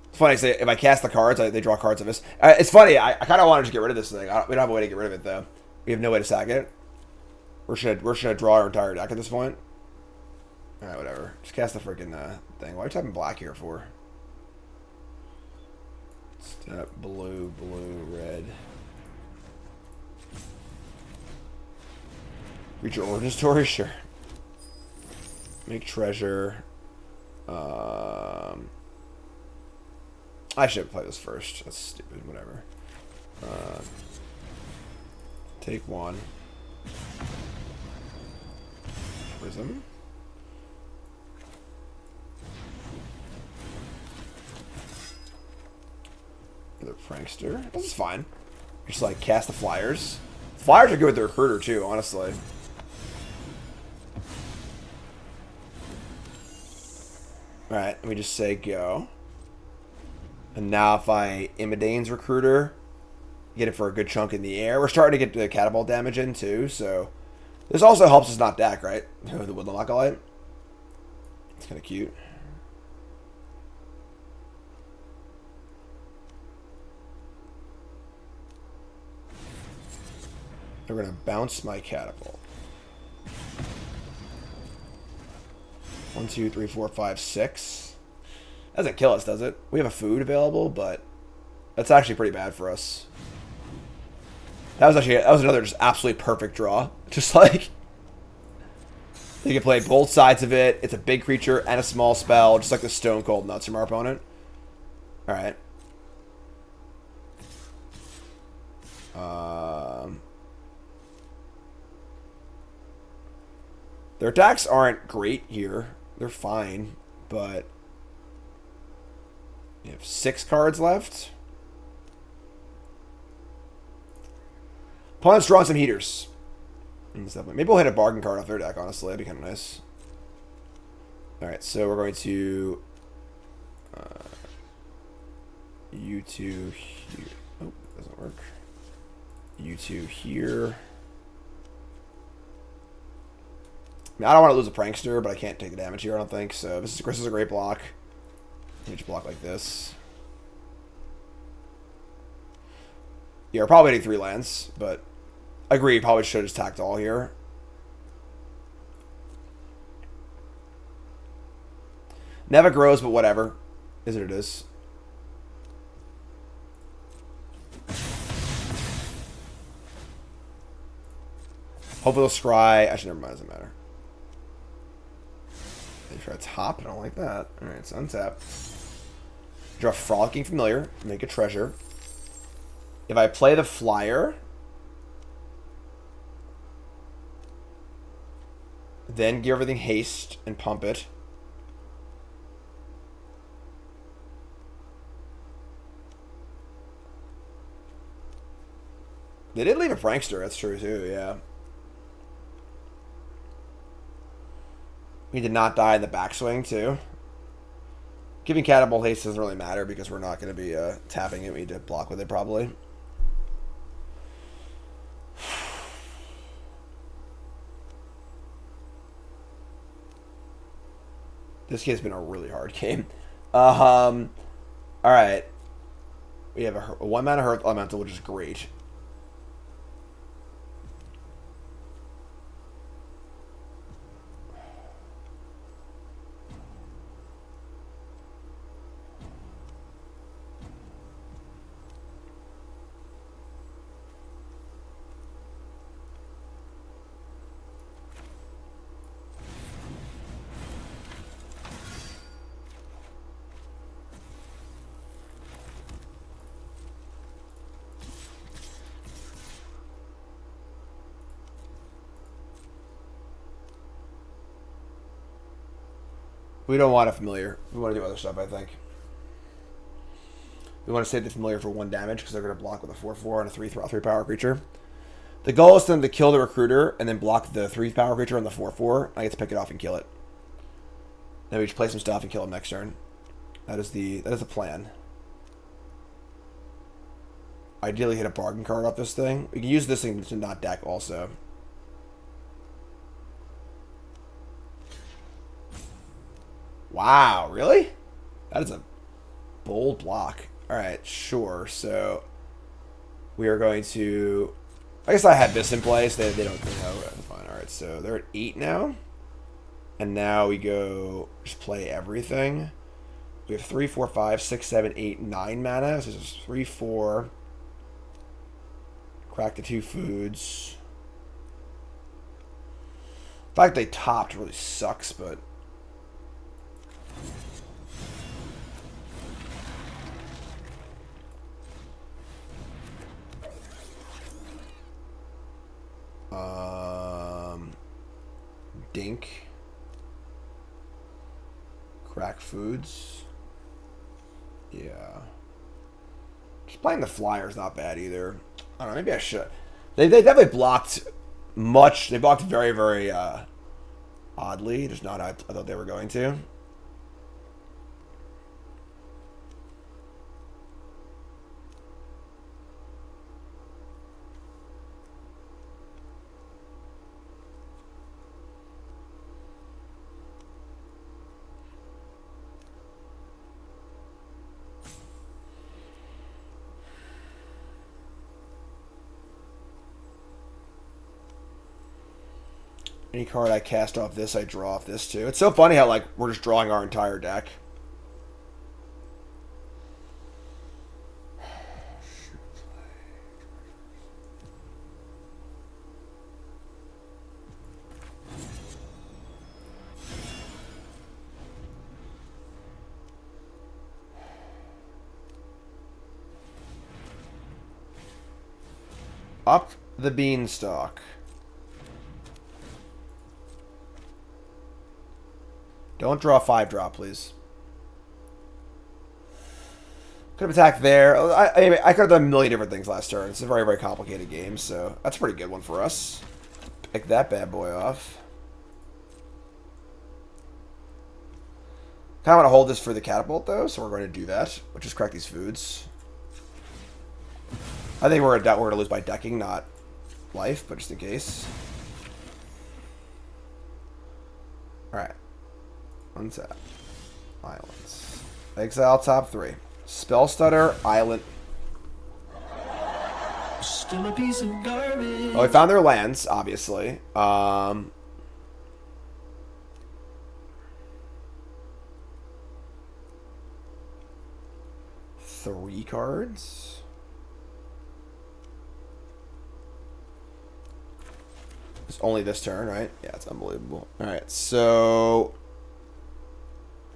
It's funny, so if I cast the cards, they draw cards of this. It's funny, I kind of want to just get rid of this thing. We don't have a way to get rid of it, though. We have no way to sack it. We're just gonna draw our entire deck at this point. Alright, whatever. Just cast the freaking thing. Why are you typing black here for? Step blue, blue, red. Reach your origin story? Sure. Make treasure. I should play this first. That's stupid. Whatever. Take one. Prism. Another Prankster. This is fine. Just like cast the Flyers. Flyers are good with the Recruiter too, honestly. Alright, let me just say go. And now if I Imidane's Recruiter, get it for a good chunk in the air. We're starting to get the catapult damage in too, so this also helps us not deck, right? The Woodland Acolyte. It's kind of cute. We're going to bounce my catapult. 1, 2, 3, 4, 5, 6. Doesn't kill us, does it? We have a food available, but that's actually pretty bad for us. That was another just absolutely perfect draw. Just like you can play both sides of it. It's a big creature and a small spell, just like the Stone Cold Nuts from our opponent. All right. Their attacks aren't great here. They're fine, but we have 6 cards left. Opponent's drawn some heaters. Maybe we'll hit a bargain card off their deck, honestly. That'd be kind of nice. Alright, so we're going to U2 here. Oh, doesn't work. U2 here. I mean, I don't want to lose a Prankster, but I can't take the damage here, I don't think. So this is a great block. Let me just block like this. Yeah, we're probably hitting 3 lands, but I agree, probably should have just tacked all here. Never grows, but whatever. Is what it is. Hopefully they'll scry. Actually, never mind, doesn't matter. They try to top. I don't like that. Alright, so untap. Draw Frolicking Familiar. Make a treasure. If I play the Flyer, then give everything haste and pump it. They did leave a Prankster, that's true too, yeah. We did not die in the backswing too. Giving Catapult haste doesn't really matter because we're not going to be tapping it. We need to block with it probably. This game's been a really hard game. Alright. We have a 1-mana Earth Elemental, which is great. We don't want a familiar. We want to do other stuff, I think. We want to save the familiar for 1 damage because they're going to block with a 4/4 and a 3 power creature. The goal is for them to kill the recruiter and then block the 3 power creature on the 4/4. I get to pick it off and kill it. Then we just play some stuff and kill him next turn. That is the plan. Ideally hit a bargain card off this thing. We can use this thing to not deck also. Wow, really? That is a bold block. Alright, sure. So we are going to... I guess I had this in place. They don't know. Fine. Alright, so they're at 8 now. And now we go just play everything. We have 3, 4, 5, 6, 7, 8, 9 mana. So this is 3, 4. Crack the 2 foods. The fact they topped really sucks, but... think. Crack Foods. Yeah. Just playing the Flyer's not bad either. I don't know, maybe I should. They definitely blocked much. They blocked very, very oddly. Just not how I thought they were going to. Any card I cast off this, I draw off this too. It's so funny how, like, we're just drawing our entire deck. Up the beanstalk. Don't draw a 5-drop, please. Could have attacked there. I could have done a million different things last turn. It's a very, very complicated game, so that's a pretty good one for us. Pick that bad boy off. Kind of want to hold this for the catapult, though, so we're going to do that, which is crack these foods. I think we're going to lose by decking, not life, but just in case. Alright. Untap. Islands. Exile top 3. Spell Stutter, Island. Still a piece of garbage. Oh, we found their lands, obviously. 3 cards. It's only this turn, right? Yeah, it's unbelievable. Alright, so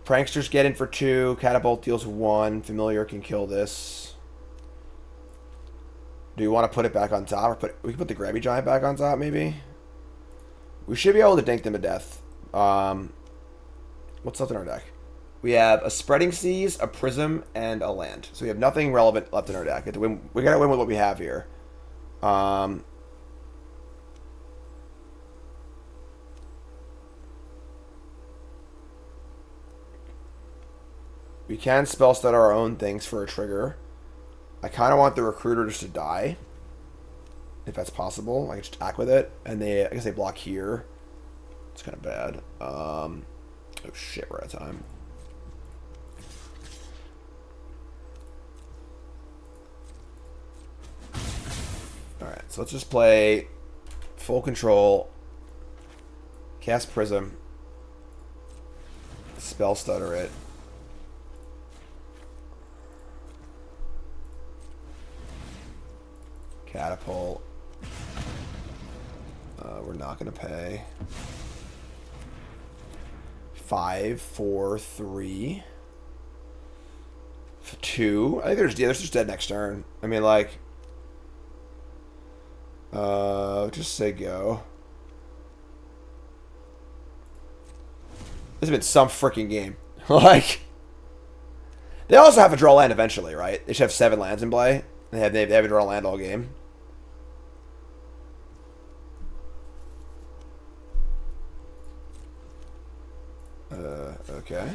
Pranksters get in for 2. Catapult deals 1. Familiar can kill this. Do you want to put it back on top? Or we can put the Grabby Giant back on top, maybe? We should be able to dink them to death. What's left in our deck? We have a Spreading Seas, a Prism, and a land. So we have nothing relevant left in our deck. We gotta win with what we have here. We can spell stutter our own things for a trigger. I kind of want the Recruiter just to die, if that's possible. I can just attack with it, and I guess they block here. It's kind of bad. Oh shit, we're out of time. All right, so let's just play full control. Cast Prism. Spell stutter it. Catapult. We're not going to pay. 5, 4, 3. 2. I think there's just dead next turn. I mean, like, just say go. This has been some freaking game. Like, they also have to draw land eventually, right? They should have 7 lands in play. They haven't drawn land all game. Okay.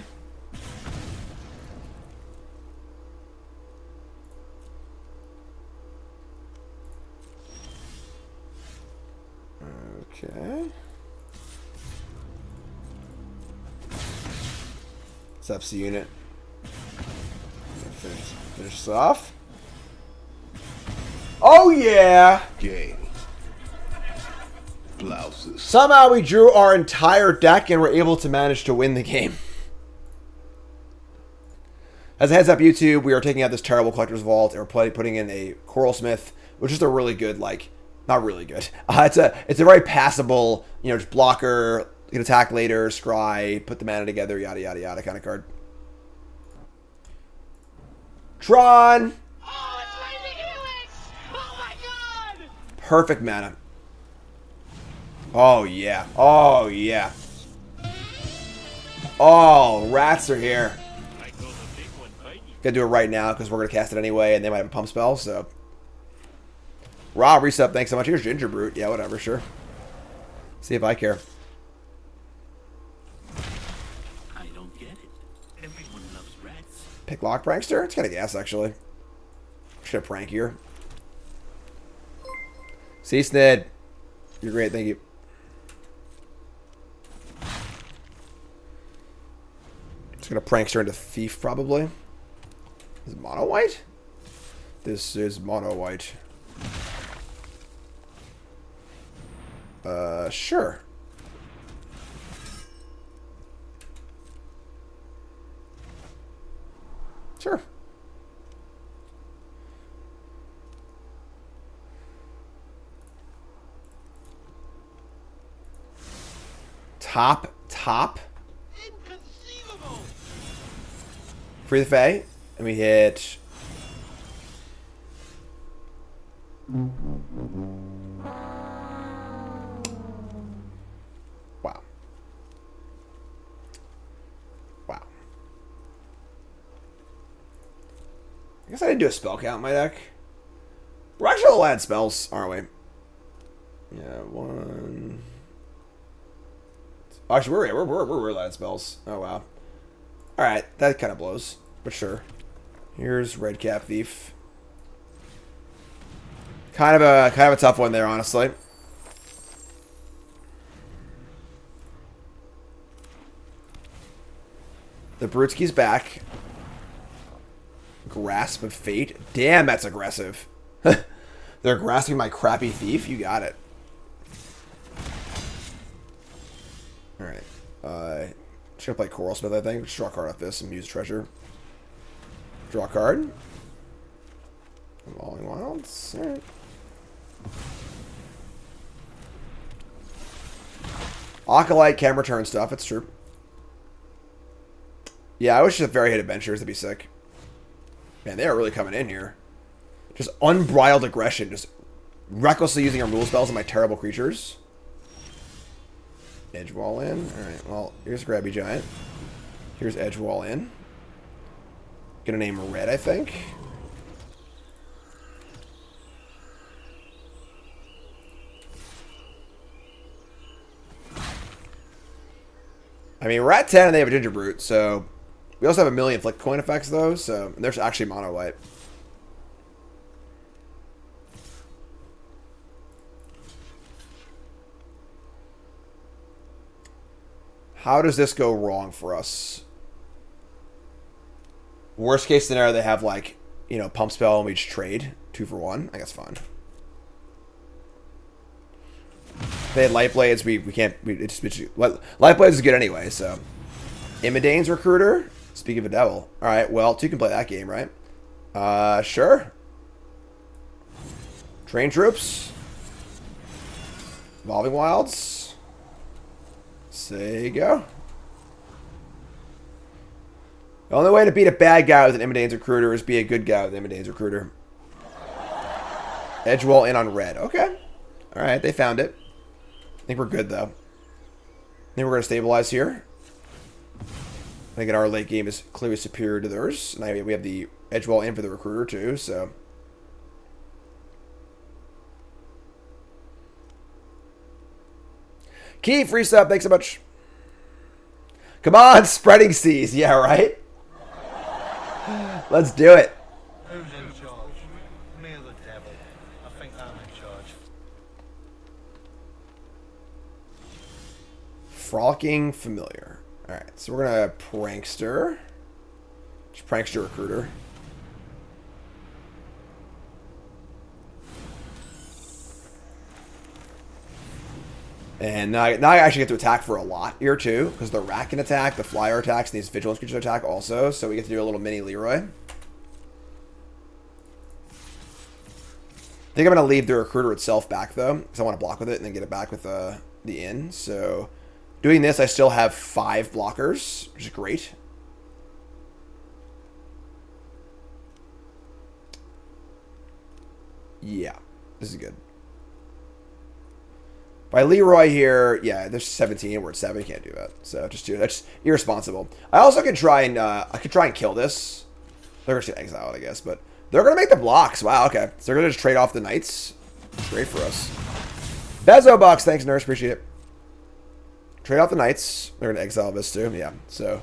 Okay. What's up, unit? Finish this off. Oh yeah! Game. Blouses. Somehow we drew our entire deck and were able to manage to win the game. As a heads up, YouTube, we are taking out this terrible Collector's Vault and we're putting in a Coral Smith, which is a really good, like, not really good. It's a very passable, you know, just blocker, you can attack later, scry, put the mana together, yada yada yada kind of card. Tron! Oh, it's Lightning Helix! Oh my god! Perfect mana. Oh yeah. Oh yeah. Oh, rats are here. Gotta do it right now because we're gonna cast it anyway, and they might have a pump spell. So, Rob, reset. Thanks so much. Here's Ginger Brute. Yeah, whatever. Sure. See if I care. I don't get it. Everyone loves rats. Pick lock prankster. It's kind of gas actually. Should have prank here. See, Snid. You're great. Thank you. Just gonna prankster into thief probably. Is it mono white? This is mono white. Sure. Sure. Top. Inconceivable. Free the Fae. And we hit. Wow. Wow. I guess I didn't do a spell count in my deck. We're actually all add spells, aren't we? Yeah, one. Actually, we're allowed spells. Oh wow. All right, that kind of blows, but sure. Here's Red Cap Thief. Kind of a tough one there, honestly. The Brutski's back. Grasp of Fate. Damn, that's aggressive. They're grasping my crappy thief. You got it. All right. Should play Coral Smith, I think. Just draw a card off this and use treasure. Draw a card. Evolving Wilds. All right. Acolyte can return stuff. It's true. Yeah, I wish just very hit adventures. That'd be sick. Man, they are really coming in here. Just unbridled aggression. Just recklessly using our rule spells on my terrible creatures. Edge wall in. Alright, well, here's Grabby Giant. Here's edge wall in. Gonna name red, I think. I mean, we're at 10 and they have a Ginger Brute, so... We also have a million Flick Coin effects, though, so... And there's actually mono white. How does this go wrong for us? Worst case scenario, they have, like, you know, pump spell and we just trade 2 for 1. I guess fine. If they had Light Blades, we can't... Light Blades is good anyway, so... Imidane's Recruiter? Speak of a devil. Alright, well, 2 can play that game, right? Sure. Train Troops. Evolving Wilds. Say go. The only way to beat a bad guy with an Imidane's Recruiter is be a good guy with an Imidane's Recruiter. Edge wall in on red. Okay. Alright, they found it. I think we're good, though. I think we're going to stabilize here. I think our late game is clearly superior to theirs. And we have the edge wall in for the Recruiter, too, so... Key, free sub. Thanks so much. Come on, Spreading Seas. Yeah, right? Let's do it. Who's in charge? Me or the devil? I think I'm in charge. Frolicking Familiar. Alright, so we're going to Prankster. Just Prankster Recruiter. And now I actually get to attack for a lot here, too. Because the Rat can attack, the Flyer attacks, and these Vigilance creatures attack also. So we get to do a little mini Leroy. I think I'm going to leave the Recruiter itself back, though. Because I want to block with it and then get it back with the Inn. So doing this, I still have 5 blockers, which is great. Yeah, this is good. By Leroy here, yeah, there's 17. We're at 7. Can't do that. So just do that's irresponsible. I also could try and kill this. They're just gonna exile it, I guess, but they're gonna make the blocks. Wow, okay. So they're gonna just trade off the knights. It's great for us. Bezo Bucks, thanks, Nurse, appreciate it. Trade off the knights. They're gonna exile this too. Yeah. So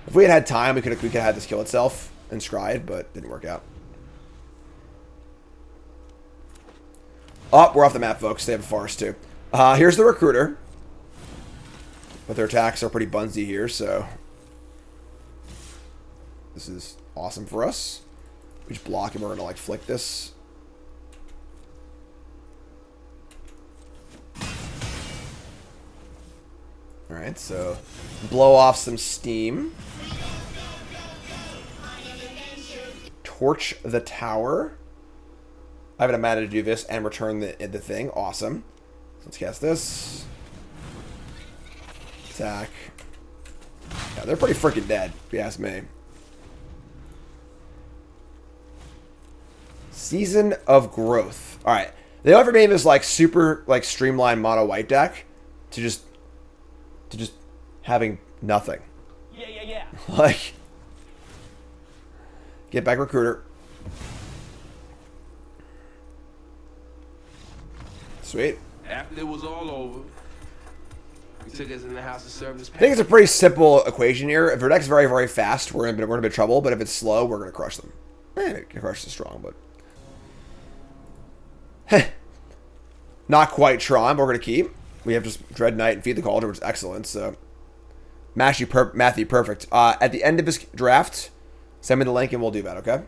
if we had time, we could have had this kill itself and scryed, but didn't work out. Oh, we're off the map, folks. They have a forest too. Here's the recruiter. But their attacks are pretty bunsy here, so this is awesome for us. We just block and we're gonna like flick this. Alright, so blow off some steam. Torch the tower. I have an mana to do this and return the thing. Awesome. So let's cast this. Attack. Yeah, they're pretty freaking dead, if you ask me. Season of Growth. Alright. They offered me this like super like streamlined mono white deck to just having nothing. Yeah. Like, get back recruiter. Sweet. After it was all over, we took us in the house to serve this. I think it's a pretty simple equation here. If their deck's very, very fast, we're in a bit of trouble. But if it's slow, we're gonna crush them. Crush is strong, but not quite Tron. But we're gonna keep. We have just Dread Knight and Feed the Cauldron, which is excellent. So, Matthew, perfect. At the end of this draft, send me the link and we'll do that. Okay.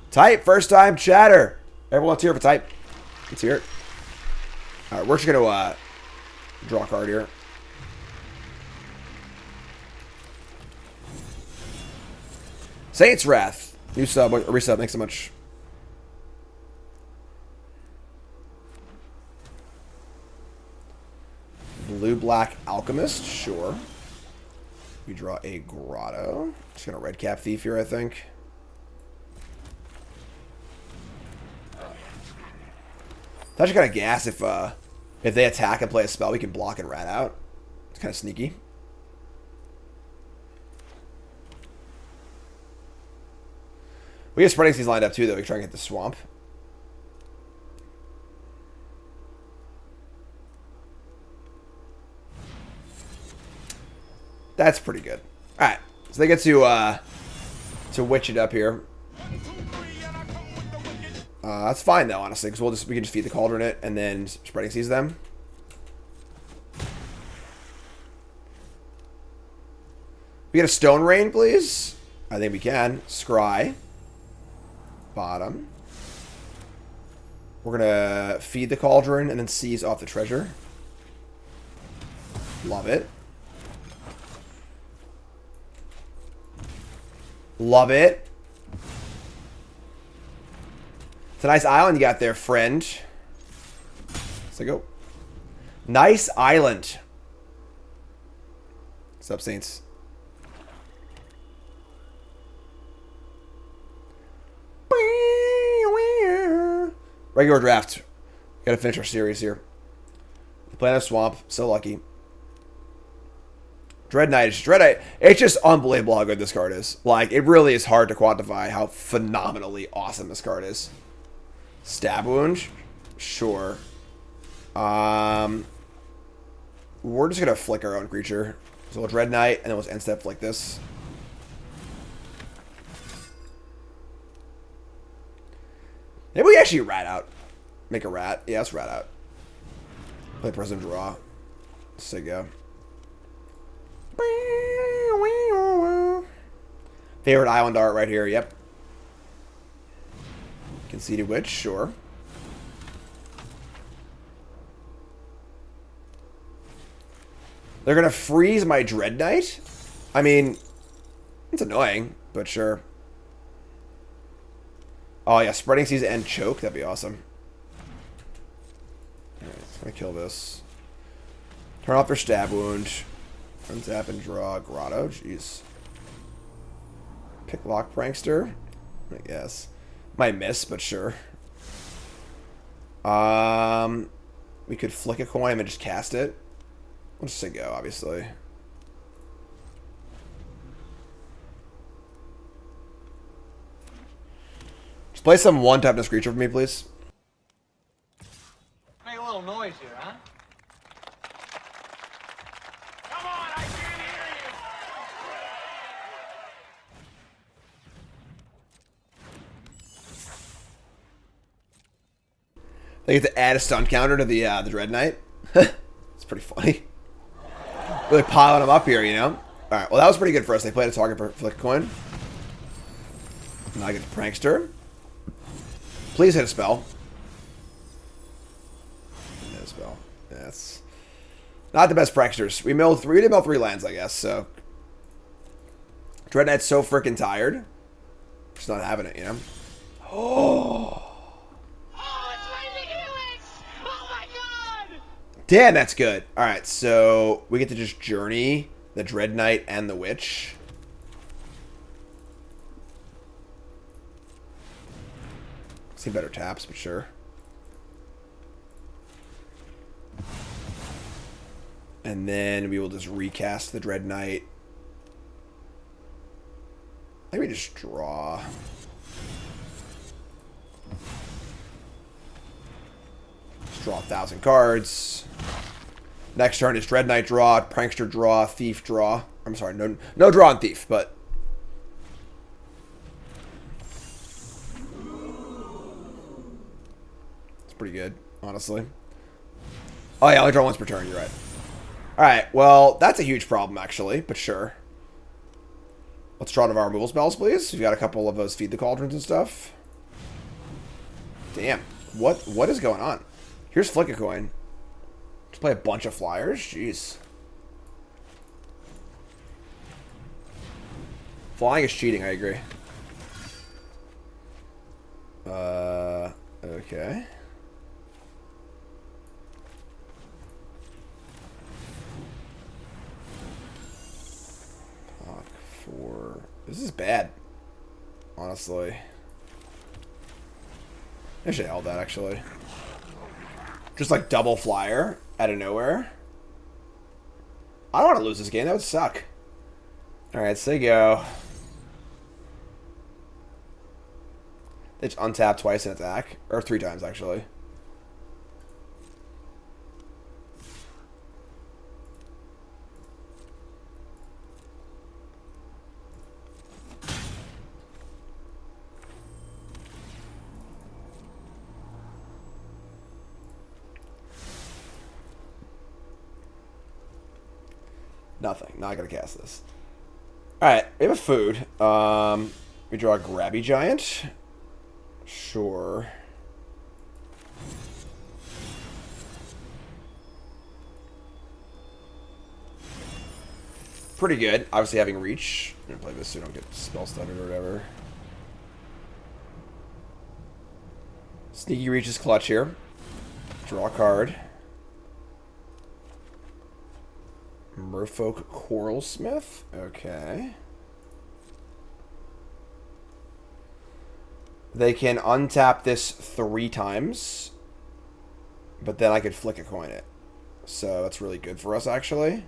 Type, first time chatter. Everyone, let's hear it for Type. Let's hear it. All right, we're just gonna draw a card here. Saints Wrath, new sub, resub. Thanks so much. Blue-black Alchemist, sure. We draw a Grotto. Just gonna red cap Thief here, I think. It's actually kind of gas if they attack and play a spell, we can block and rat out. It's kind of sneaky. We have Spreading Seas lined up too, though. We can try and get the swamp. That's pretty good. All right, so they get to witch it up here. That's fine though, honestly, because we can just feed the cauldron it and then Spreading Seas them. We get a Stone Rain, please. I think we can. Scry. Bottom. We're gonna feed the cauldron and then seize off the treasure. Love it. Love it. It's a nice island you got there, friend. Let's go. Nice island. What's up, Saints? Regular draft. Gotta finish our series here. Planet Swamp. So lucky. Dread Knight. It's just unbelievable how good this card is. Like, it really is hard to quantify how phenomenally awesome this card is. Stab Wound? Sure. We're just gonna flick our own creature. So we'll Dread Knight, and then we'll end step like this. Maybe we actually rat out. Make a rat. Yeah, let's rat out. Play President Draw. So go. Favorite island art right here. Yep. Conceded Witch. Sure. They're going to freeze my Dread Knight? I mean, it's annoying, but sure. Oh, yeah. Spreading Seas and Choke. That'd be awesome. Alright, let's gonna kill this. Turn off their Stab Wound. Untap and draw Grotto. Jeez. Picklock Prankster. I guess. Might miss, but sure. We could flick a coin and just cast it. We'll just say go, obviously. Just play some one-toughness creature for me, please. Make a little noise here, huh? Come on, I can't hear you. They get to add a stun counter to the Dread Knight. It's pretty funny. Really piling them up here, you know? Alright, well that was pretty good for us. They played a target for flick a coin. Now I get the Prankster. Please hit a spell. Hit a spell. Yeah, that's not the best Pranksters. We did mill 3 lands, I guess, so. Dread Knight's so freaking tired. Just not having it, you know? Oh. Oh, it's raining Helix! Oh my god! Damn, that's good. Alright, so we get to just journey the Dread Knight and the Witch. See better taps, but sure. And then we will just recast the Dread Knight. I think we just draw. Just draw 1,000 cards. Next turn is Dread Knight draw, Prankster draw, Thief draw. I'm sorry, no draw on Thief, but it's pretty good, honestly. Oh yeah, only draw once per turn, you're right. Alright, well, that's a huge problem actually, but sure. Let's draw one of our removal spells, please. We've got a couple of those Feed the Cauldrons and stuff. Damn, what is going on? Here's Flick a Coin. Just play a bunch of flyers? Jeez. Flying is cheating, I agree. Okay. Talk for... This is bad. Honestly. I should have held that, actually. Just like double flyer out of nowhere. I don't want to lose this game. That would suck. Alright, say go. It's untap twice and attack. Or 3 times, actually. Nothing. Not gonna cast this. Alright, we have a food. We draw a Grabby Giant. Sure. Pretty good. Obviously having reach. I'm gonna play this so we don't get spell stuttered or whatever. Sneaky reach is clutch here. Draw a card. Merfolk Quarrelsmith. Okay. They can untap this 3 times. But then I could flick a coin it. So that's really good for us, actually.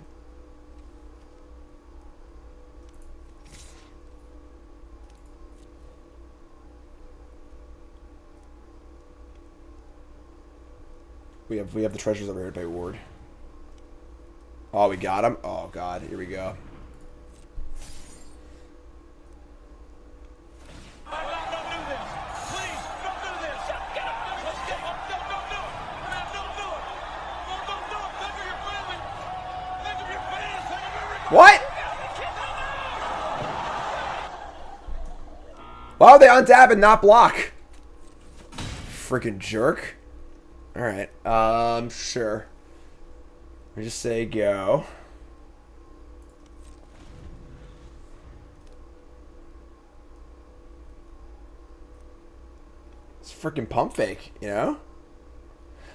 We have the treasures over here to pay ward. Oh, we got him? Oh, God. Here we go. What? Why would they untap and not block? Freaking jerk. Alright. Sure. We just say go. It's freaking pump fake, you know?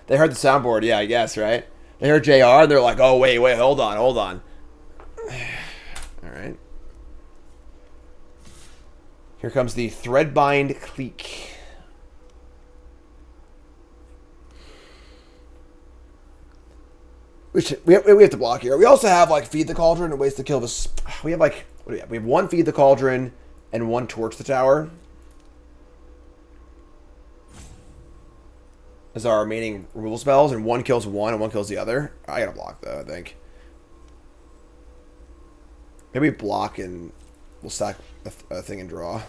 They heard the soundboard, yeah, I guess, right? They heard JR and they're like, oh, wait, hold on. Alright. Here comes the Threadbind Clique. we have to block here. We also have like Feed the Cauldron and ways to kill this. We have like, what do we have? We have 1 Feed the Cauldron and 1 Torch the Tower as our remaining removal spells, and 1 kills one and 1 kills the other. I gotta block though, I think. Maybe block and we'll stack a thing and draw.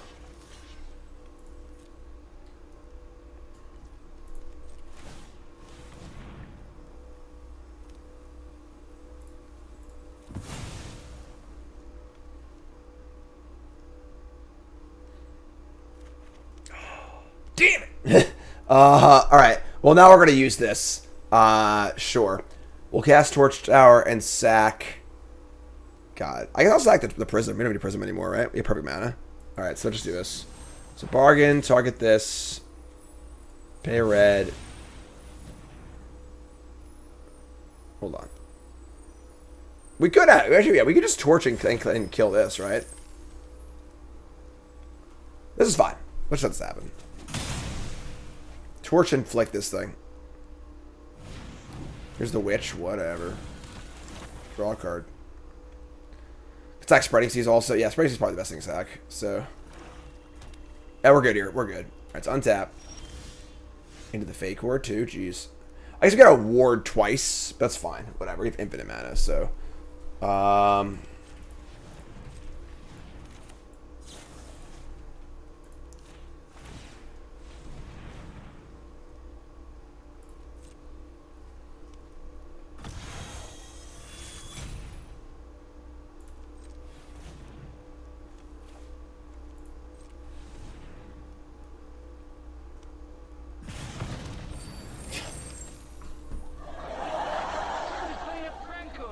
Damn it! Alright. Well, now we're going to use this. Sure. We'll cast Torch Tower and sack... God. I can also sack the Prism. We don't need Prism anymore, right? We have perfect mana. Alright, so just do this. So bargain, target this. Pay red. Hold on. We could have... Actually, yeah, we could just Torch and kill this, right? This is fine. Let's let this happen. Torch and flick this thing. Here's the Witch. Whatever. Draw a card. Attack Spreading Seas also. Yeah, Spreading Seas is probably the best thing to sack. So. Yeah, we're good here. We're good. Alright, so untap. Into the Fake Ward too. Jeez. I guess we got a ward twice. That's fine. Whatever. We have infinite mana, so.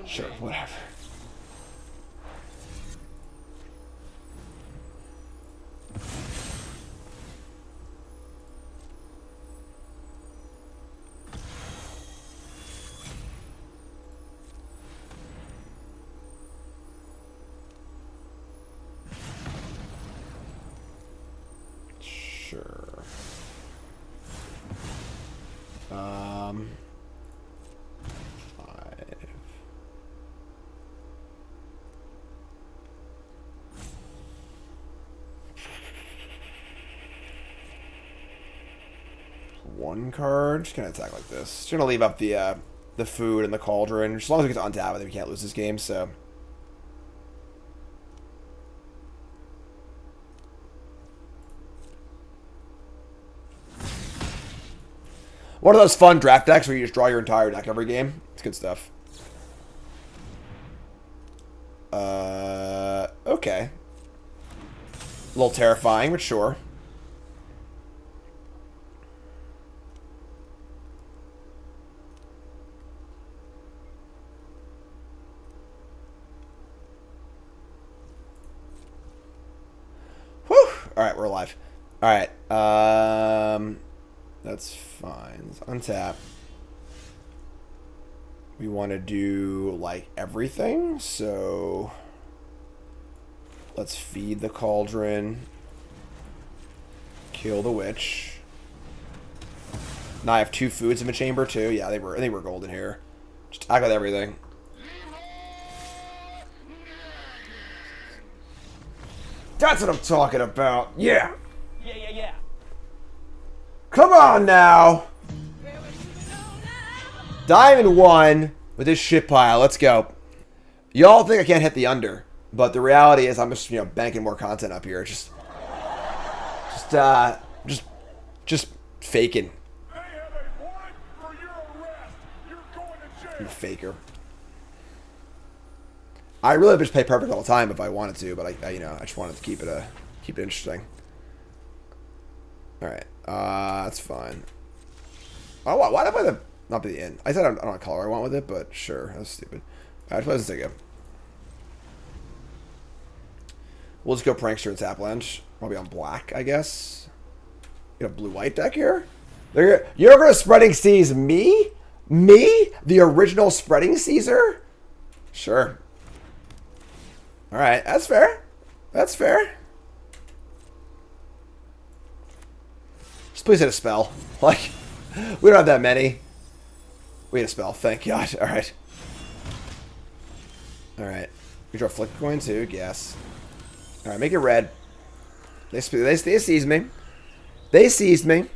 Sure, whatever. Sure. 1 card. Just gonna attack like this. Just gonna leave up the food and the cauldron. As long as we get to untap, I think we can't lose this game. So. One of those fun draft decks where you just draw your entire deck every game. It's good stuff. Okay. A little terrifying, but sure. Whew! Alright, we're alive. Alright, that's fine. Let's untap. We want to do, like, everything, so... Let's feed the cauldron. Kill the witch. Now I have 2 foods in the chamber, too. Yeah, they were golden here. Just attack with everything. That's what I'm talking about. Yeah. Yeah. Come on now. Diamond 1 with this shit pile. Let's go. Y'all think I can't hit the under, but the reality is I'm just, you know, banking more content up here. Just faking. They have a warrant for your arrest. You're going to jail. You faker. I really just play perfect all the time if I wanted to, but I you know, I just wanted to keep it interesting. All right, that's fine. Oh, why did I play the not be the end? I said I don't know what color I want with it, but sure, that's stupid. All right, let's take it. We'll just go Prankster and Tapland. Probably on black, I guess. You got a blue-white deck here? You're gonna Spreading Seas me? Me? The original Spreading Caesar? Sure. Alright, that's fair. That's fair. Just please hit a spell. Like, we don't have that many. We hit a spell, thank God. Alright. Alright. We draw Flicker Coin too, yes. Alright, make it red. They seized me. They seized me.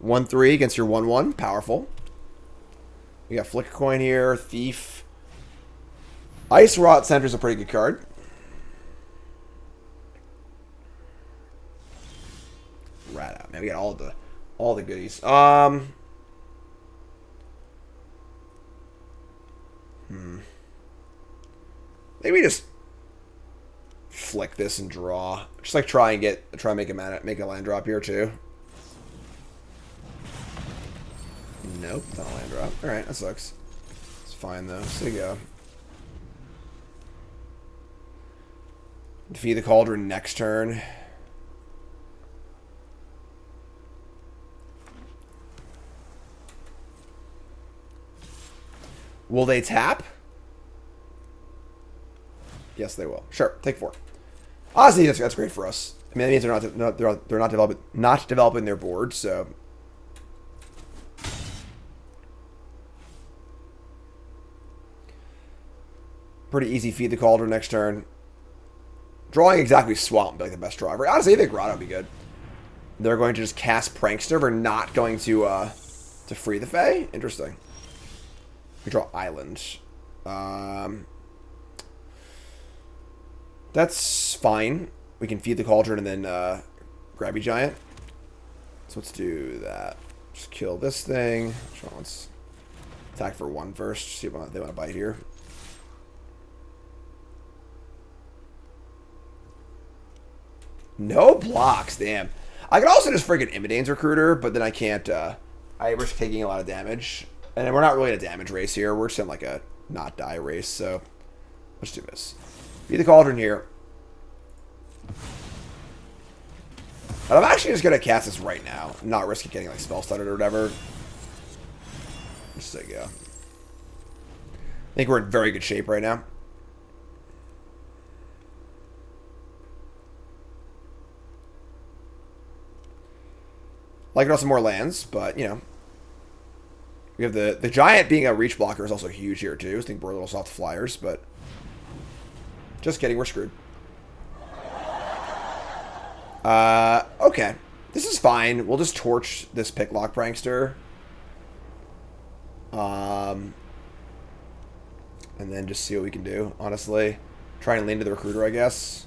One three against your 1/1. Powerful. We got Flicker Coin here. Thief. Ice Rot Center's a pretty good card. Rat out, man. We got all the goodies. Maybe just flick this and draw. Just like try and make a land drop here too. Nope, not a land drop. Alright, that sucks. It's fine though. So you go. Defeat the Cauldron next turn. Will they tap? Yes, they will. Sure, take 4. Honestly, that's great for us. I mean, that means they're not developing their board, so. Pretty easy feed the Cauldron next turn. Drawing exactly Swamp would be like the best draw ever. Honestly, I think Grotto would be good. They're going to just cast Prankster. We're not going to free the Fae. Interesting. We draw Island. That's fine. We can feed the Cauldron and then Grabby Giant. So let's do that. Just kill this thing. Let's attack for 1 first. See what they want to bite here. No blocks, damn. I could also just freaking Imidane's Recruiter, but then I can't, I risk taking a lot of damage. And we're not really in a damage race here. We're just in like a not die race, so let's do this. Be the Cauldron here. And I'm actually just going to cast this right now. Not risking getting like spell stuttered or whatever. Just so you go. I think we're in very good shape right now. Like also more lands, but you know. We have the Giant being a reach blocker is also huge here too. I think we're a little soft flyers, but just kidding, we're screwed. Okay. This is fine. We'll just torch this Picklock Prankster. And then just see what we can do, honestly. Try and lean to the Recruiter, I guess.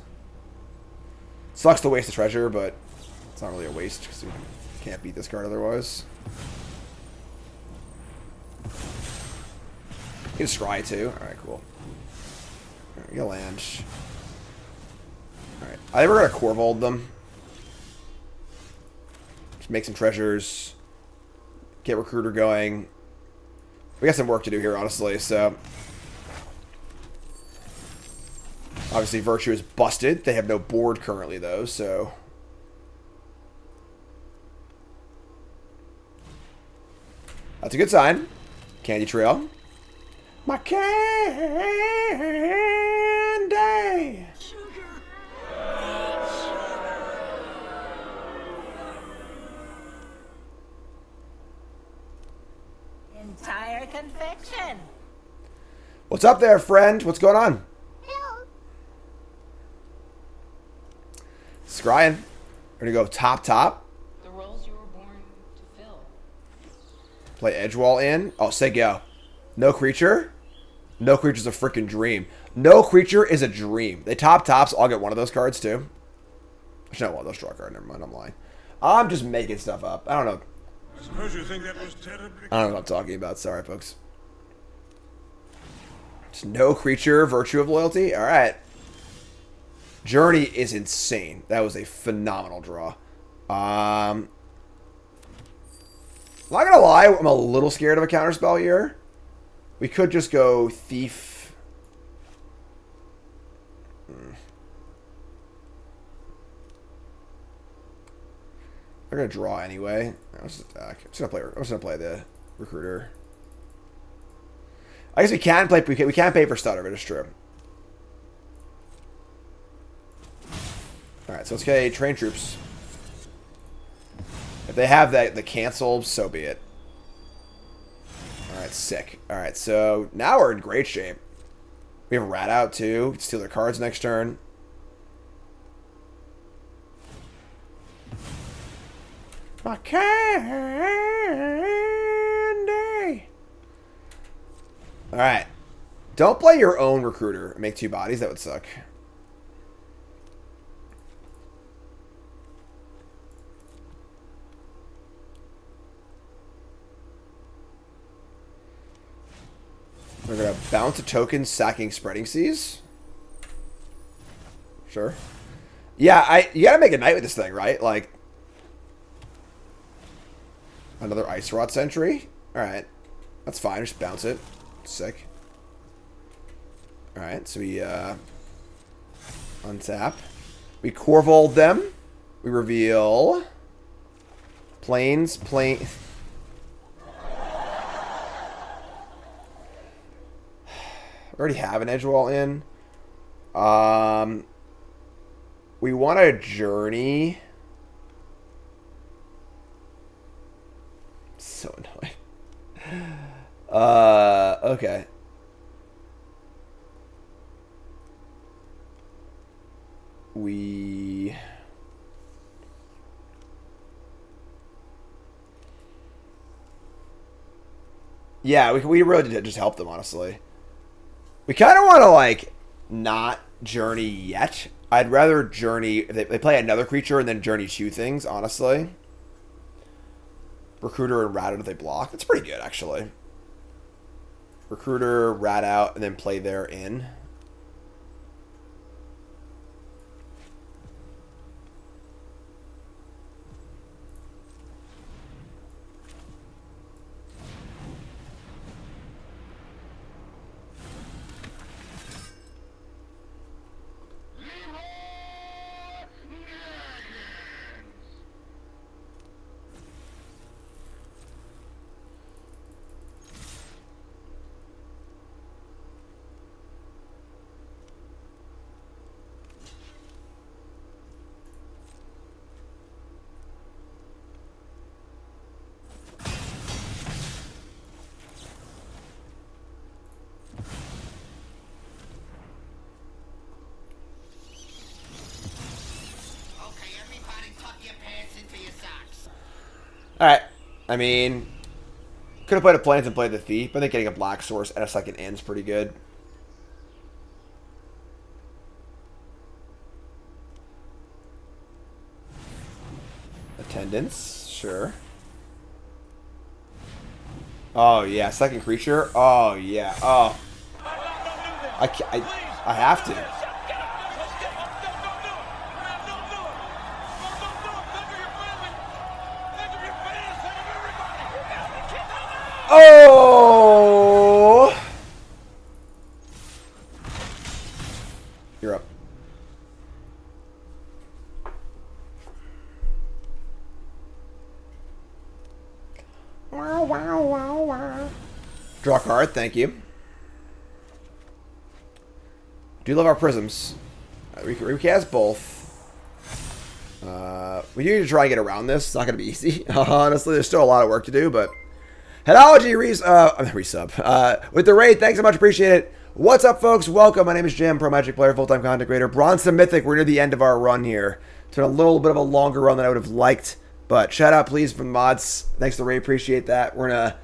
Sucks to waste the treasure, but it's not really a waste because we can't beat this card otherwise. You can scry too. Alright, cool. Alright, we got land. Alright. I think we're gonna Corvold them. Just make some treasures. Get Recruiter going. We got some work to do here, honestly, so. Obviously, Virtue is busted. They have no board currently, though, so. That's a good sign. Candy Trail. My candy. Entire confection. What's up there, friend? What's going on? Scrying. We're gonna go top. The roles you were born to fill. Play Edgewall in. Oh, say go. No creature? No creature's a freaking dream. No creature is a dream. They tops. I'll get one of those cards too. Actually, no, well, those draw a card. Never mind. I'm lying. I'm just making stuff up. I don't know. I suppose you think that was terribly... I don't know what I'm talking about. Sorry, folks. Just no creature. Virtue of Loyalty. All right. Journey is insane. That was a phenomenal draw. I'm not gonna lie. I'm a little scared of a counterspell here. We could just go Thief. They're gonna draw anyway. Let's just attack. I'm just gonna play the Recruiter. I guess we can play. We can't pay for stutter, but it's true. All right, so let's get train troops. they have the cancel, so be it. Alright, sick. Alright, so now we're in great shape. We have a rat out too. We can steal their cards next turn. My candy. Alright. Don't play your own recruiter and make 2 bodies. That would suck. We're going to bounce a token, sacking Spreading Seas. Sure. Yeah, you got to make a night with this thing, right? Like, another Ice Rot Sentry. Alright. That's fine. Just bounce it. Sick. Alright, so we untap. We Corvold them. We reveal Plains. Already have an Edgewall in. We want a Journey. So annoying. Okay. Yeah, we really did just help them, honestly. We kind of want to, like, not Journey yet. I'd rather Journey... They play another creature and then Journey 2 things, honestly. Recruiter and Rat out if they block. That's pretty good, actually. Recruiter, Rat out, and then play their in. Alright. I mean, could have played a Plains and played the Thief, but I think getting a Black Source and a second end's pretty good. Attendance, sure. Oh, yeah, second creature. Oh, yeah. Oh. I have to. Oh! You're up. Wow, wow, wow, wow. Draw a card, thank you. Do love our prisms. We cast both. We need to try and get around this. It's not going to be easy. Honestly, there's still a lot of work to do, but... Headology resub. With the raid, thanks so much, appreciate it. What's up, folks? Welcome. My name is Jim, pro Magic player, full-time content creator. Bronze to Mythic. We're near the end of our run here. It's been a little bit of a longer run than I would have liked, but shout out, please, from the mods. Thanks to the raid, appreciate that. We're in a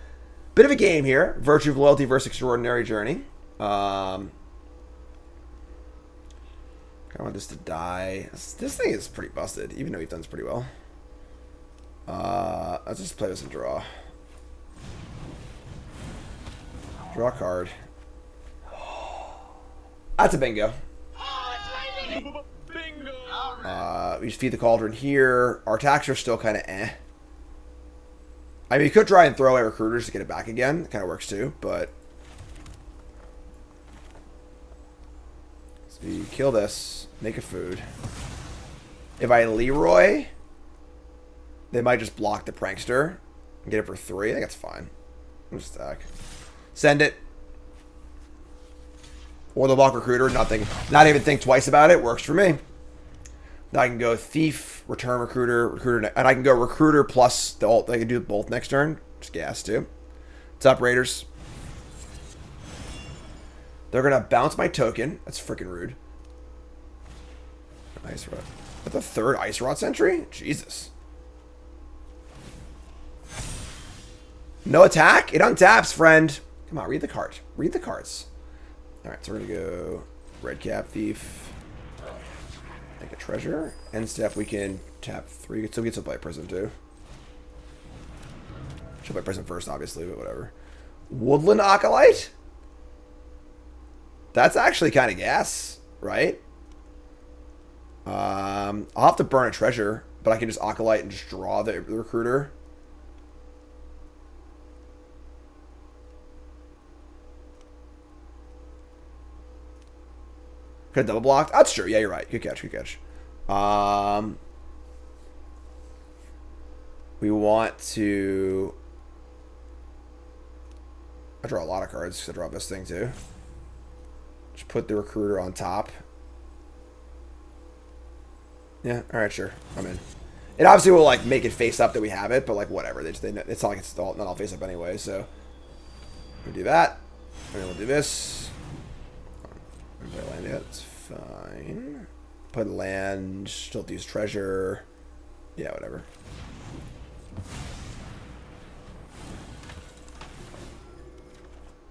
bit of a game here. Virtue of Loyalty versus Extraordinary Journey. I want this to die. This thing is pretty busted, even though we've done this pretty well. Let's just play this and draw. Draw a card. That's a bingo. We just feed the Cauldron here. Our attacks are still kind of eh. I mean, you could try and throw away Recruiters to get it back again. It kind of works too, but... So you kill this, make a food. If I Leroy, they might just block the Prankster and get it for 3. I think that's fine. I'm just stack. Send it. Or the block Recruiter, not even think twice about it. Works for me. Then I can go Thief, return Recruiter, Recruiter, and I can go Recruiter plus the ult. I can do both next turn. Just gas too. What's up, Raiders? They're gonna bounce my token. That's freaking rude. Ice Rod. That's the third Ice Rod Sentry? Jesus. No attack? It untaps, friend. Come on, read the card. Read the cards. Alright, so we're gonna go Red Cap Thief. Make a treasure. End step, we can tap 3. So we get to play Prism too. Should play Prism first, obviously, but whatever. Woodland Acolyte? That's actually kind of gas, right? I'll have to burn a treasure, but I can just Acolyte and just draw the Recruiter. Could have double blocked. That's true. Yeah, you're right. Good catch. Good catch. We want to... I draw a lot of cards because I draw this thing too. Just put the Recruiter on top. Yeah, alright, sure. I'm in. It obviously will, like, make it face up that we have it, but, like, whatever. It's not like it's not all face up anyway, so... We'll do that. And then we'll do this. Play land yet. It's fine. Put land. Still use treasure. Yeah, whatever.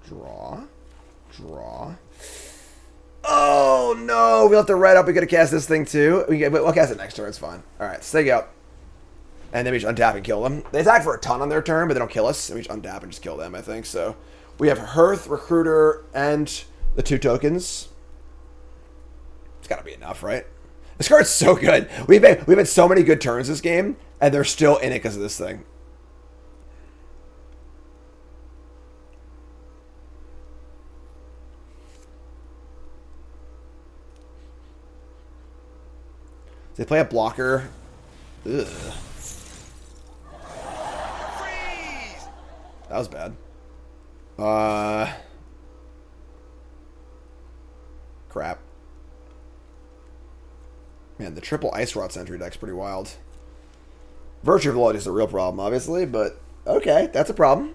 Draw. Draw. Oh no! We'll have to red up. We gotta cast this thing too. We'll cast it next turn. It's fine. All right, stay up. And then we just untap and kill them. They attack for a ton on their turn, but they don't kill us. And we just untap and just kill them. I think so. We have Hearth, Recruiter, and the 2 tokens. It's gotta be enough, right? This card's so good. We've had so many good turns this game, and they're still in it because of this thing. They play a blocker. Ugh. That was bad. Crap. Man, the triple Ice Rod Sentry deck's pretty wild. Virtue Velocity is a real problem, obviously, but okay, that's a problem.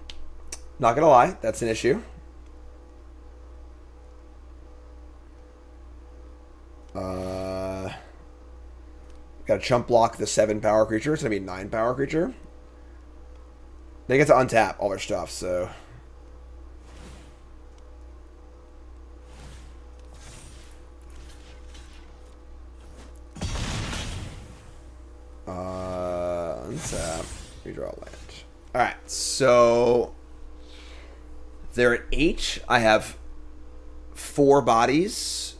Not gonna lie, that's an issue. Gotta chump block the 7 power creature. It's gonna be a 9 power creature. They get to untap all their stuff, so. Untap. Redraw land. Alright, so. They're at H. I have 4 bodies.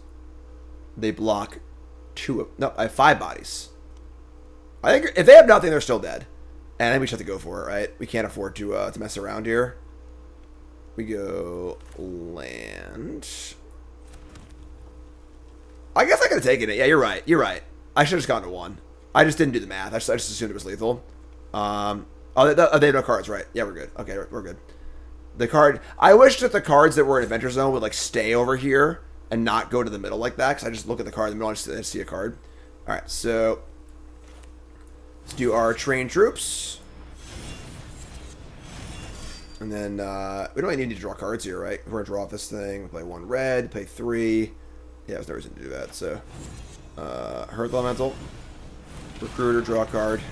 They block 2. No, I have 5 bodies. I think if they have nothing, they're still dead. And I think we just have to go for it, right? We can't afford to mess around here. We go land. I guess I could have taken it. Yeah, you're right. You're right. I should have just gone to 1. I just didn't do the math. I just assumed it was lethal. Oh, they have no cards, right? Yeah, we're good. Okay, we're good. The card... I wish that the cards that were in Adventure Zone would, like, stay over here and not go to the middle like that, because I just look at the card in the middle and just see a card. Alright, so... Let's do our trained troops. And then, we don't really need to draw cards here, right? We're going to draw off this thing. We play 1 red, play 3. Yeah, there's no reason to do that, so... Hearth Elemental. Recruiter, draw a card.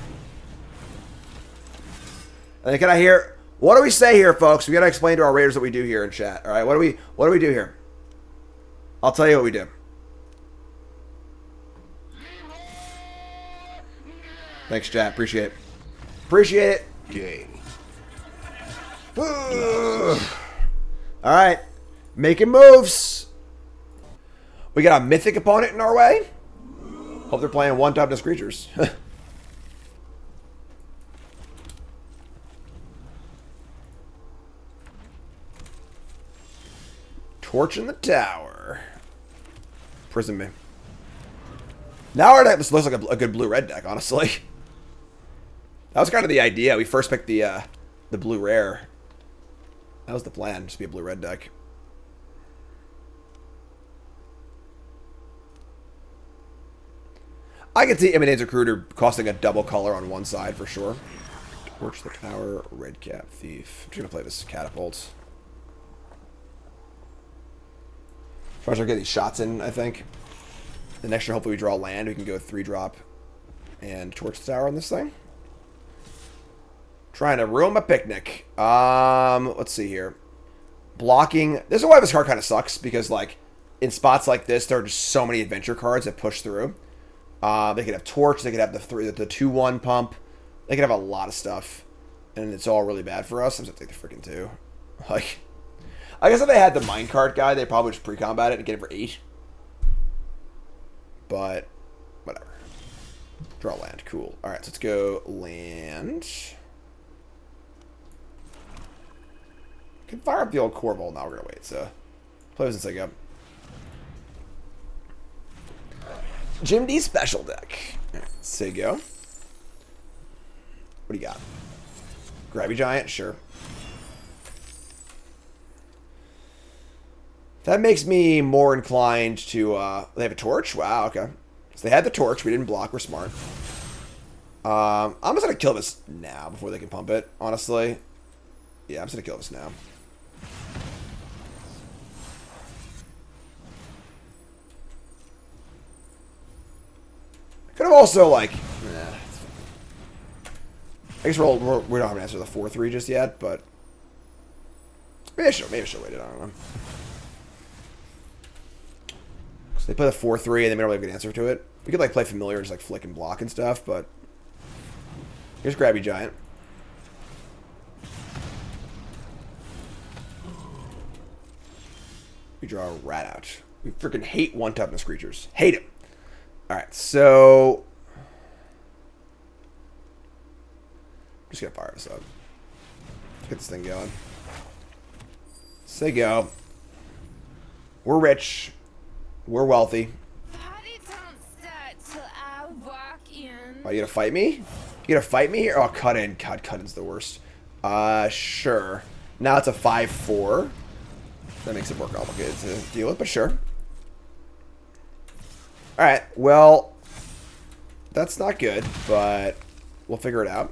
And then can I hear... What do we say here, folks? We got to explain to our Raiders what we do here in chat, alright? What do we do here? I'll tell you what we do. Thanks, chat. Appreciate it. Appreciate it. Game. Alright. Making moves. We got a mythic opponent in our way. Hope they're playing 1 toughness creatures. Torch in the tower. Prison me. Now our deck looks like a good blue-red deck, honestly. That was kind of the idea. We first picked the blue rare. That was the plan, just be a blue-red deck. I can see Imminent Recruiter costing a double color on one side for sure. Torch the Tower, Red Cap Thief. I'm just going to play this Catapult. Try to get these shots in, I think. The next turn, hopefully we draw land. We can go 3-drop and Torch the Tower on this thing. Trying to ruin my picnic. Let's see here. Blocking. This is why this card kind of sucks, because, like, in spots like this, there are just so many adventure cards that push through. They could have Torch. They could have the 2-1 pump. They could have a lot of stuff. And it's all really bad for us. I'm just going to take the freaking 2. Like, I guess if they had the minecart guy, they'd probably just pre-combat it and get it for 8. But, whatever. Draw land. Cool. Alright, so let's go land. Can fire up the old core ball. Now we're going to wait, so play this and go. Jim D special deck. Say go. What do you got? Grabby Giant? Sure. That makes me more inclined to, they have a torch? Wow, okay. So they had the torch. We didn't block. We're smart. I'm just going to kill this now before they can pump it, honestly. Yeah, I'm just going to kill this now. Could have also, like, I guess we don't have an answer to the 4-3 just yet, but maybe I should wait it. I don't know. So they play the 4-3 and they may not have a good answer to it. We could, like, play Familiar and just, like, flick and block and stuff, but here's Grabby Giant. We draw a rat out. We freaking hate one-toughness creatures. Hate him. Alright, so I'm just gonna fire this up. Let's get this thing going. Say go. We're rich. We're wealthy. Party don't start till I walk in. Oh, you gonna fight me? You gonna fight me here? Oh, cut in. God, cut in's the worst. Sure. Now it's a 5-4. That makes it more complicated to deal with, but sure. Alright, well, that's not good, but we'll figure it out.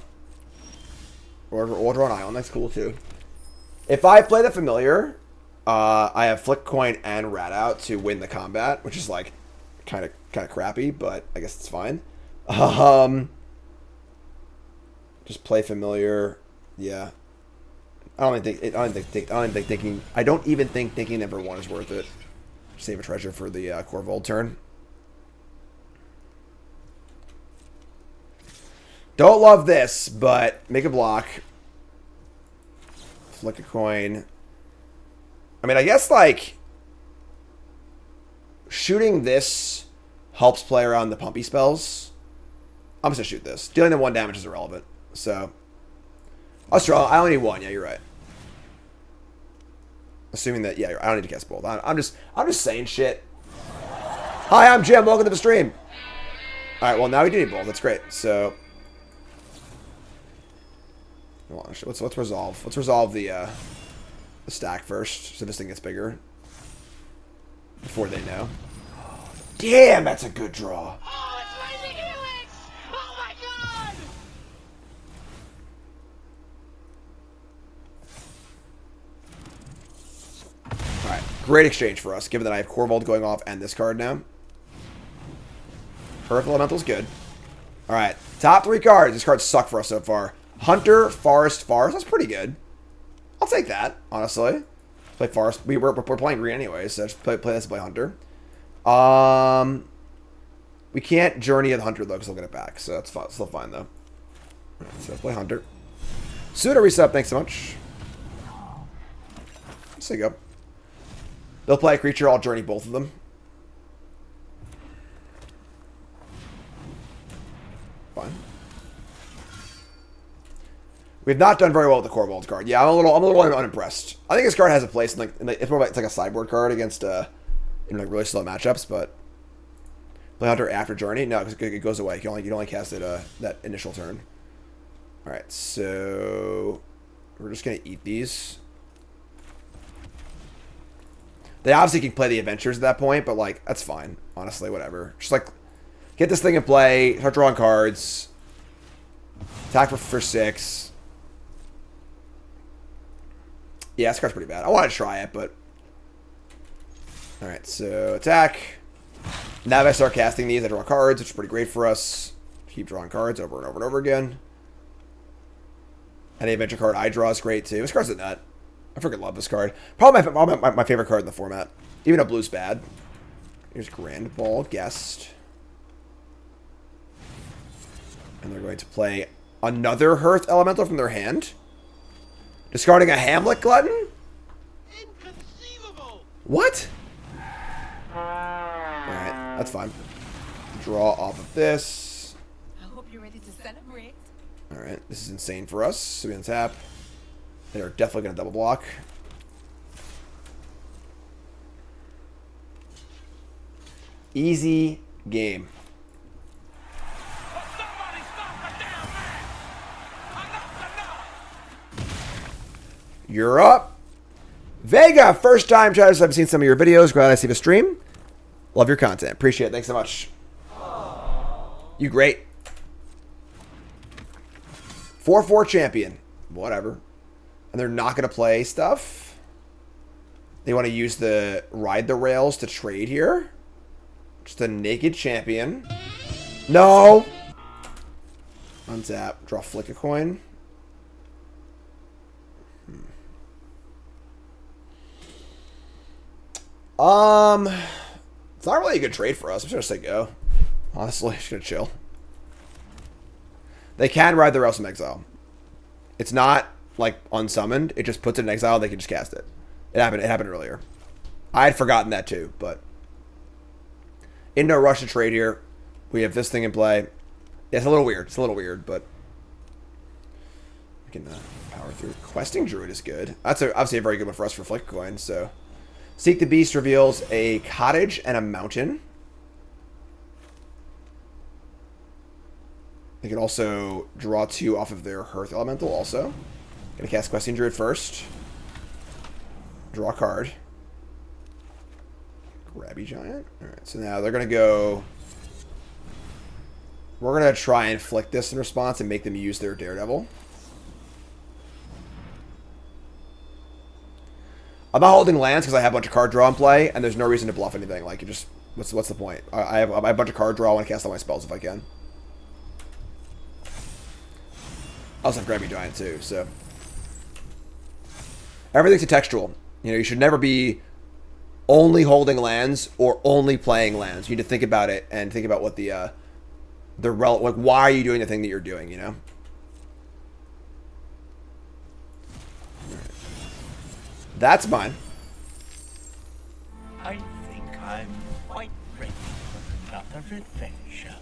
We'll draw an island, that's cool too. If I play the Familiar, I have Flick Coin and Rat out to win the combat, which is, like, kind of crappy, but I guess it's fine. Just play Familiar, yeah. I don't even think thinking number 1 is worth it. Save a treasure for the Corvold turn. Don't love this, but make a block. Flick a coin. I mean, I guess, like, shooting this helps play around the pumpy spells. I'm just going to shoot this. Dealing the 1 damage is irrelevant. So, I'll draw. I only need 1. Yeah, you're right. Assuming that, yeah, I don't need to cast both. I'm just saying shit. Hi, I'm Jim. Welcome to the stream. All right, well, now we do need both. That's great. So, let's resolve. Let's resolve the stack first, so this thing gets bigger before they know. Damn, that's a good draw. Oh, it's Lightning Helix! Oh my god! Alright, great exchange for us, given that I have Corvold going off and this card now. Earth Elemental's good. Alright, top 3 cards. These cards suck for us so far. Hunter, Forest. That's pretty good. I'll take that, honestly. Play Forest. We're playing green anyway, so just play this and play Hunter. We can't Journey of the Hunter, though, because they'll get it back, so that's fine. Still fine, though. Alright, so let's play Hunter. Suda reset, thanks so much. Let's go. They'll play a creature, I'll Journey both of them. Fine. We've not done very well with the Corvold card. Yeah, I'm a little unimpressed. I think this card has a place it's more like it's like a sideboard card against like really slow matchups, but play Hunter after Journey? No, because it goes away. You can only cast it that initial turn. Alright, so we're just gonna eat these. They obviously can play the adventures at that point, but like that's fine. Honestly, whatever. Just Get this thing in play. Start drawing cards. Attack for 6. Yeah, this card's pretty bad. I want to try it, but... Alright, so attack. Now if I start casting these, I draw cards, which is pretty great for us. Keep drawing cards over and over and over again. Any adventure card I draw is great, too. This card's a nut. I freaking love this card. Probably my favorite card in the format. Even though blue's bad. Here's Grand Ball Guest. And they're going to play another Hearth Elemental from their hand. Discarding a Hamlet Glutton? Inconceivable! What? Alright, that's fine. Draw off of this. I hope you're ready to celebrate. Alright, this is insane for us. So we untap. They are definitely going to double block. Easy game. Somebody stop the damn man! Enough's enough! You're up. Vega, first time chatters. I've seen some of your videos. Glad I see the stream. Love your content. Appreciate it. Thanks so much. You great. 4-4 champion. Whatever. And they're not going to play stuff. They want to use the ride the rails to trade here. Just a naked champion. No. Untap. Draw flick a coin. It's not really a good trade for us. I'm just gonna say go. Honestly, just gonna chill. They can ride the rails from exile. It's not like unsummoned. It just puts it in exile. They can just cast it. It happened earlier. I had forgotten that too, but in no rush to trade here. We have this thing in play. Yeah, it's a little weird. It's a little weird, but we can power through. Questing Druid is good. That's obviously a very good one for us for Flick Coin. So, Seek the Beast reveals a cottage and a mountain. They can also draw 2 off of their Hearth Elemental also. Gonna cast Questing Druid first. Draw a card. Grabby Giant. Alright, so now they're gonna go... We're gonna try and flick this in response and make them use their Daredevil. I'm not holding lands because I have a bunch of card draw in play, and there's no reason to bluff anything. Like, you just... What's the point? I have a bunch of card draw. I want to cast all my spells if I can. I also have Grabby Giant too, so... Everything's contextual. You know, you should never be only holding lands or only playing lands. You need to think about it and think about what like, why are you doing the thing that you're doing, you know? Right. That's mine. I think I'm quite ready for another adventure.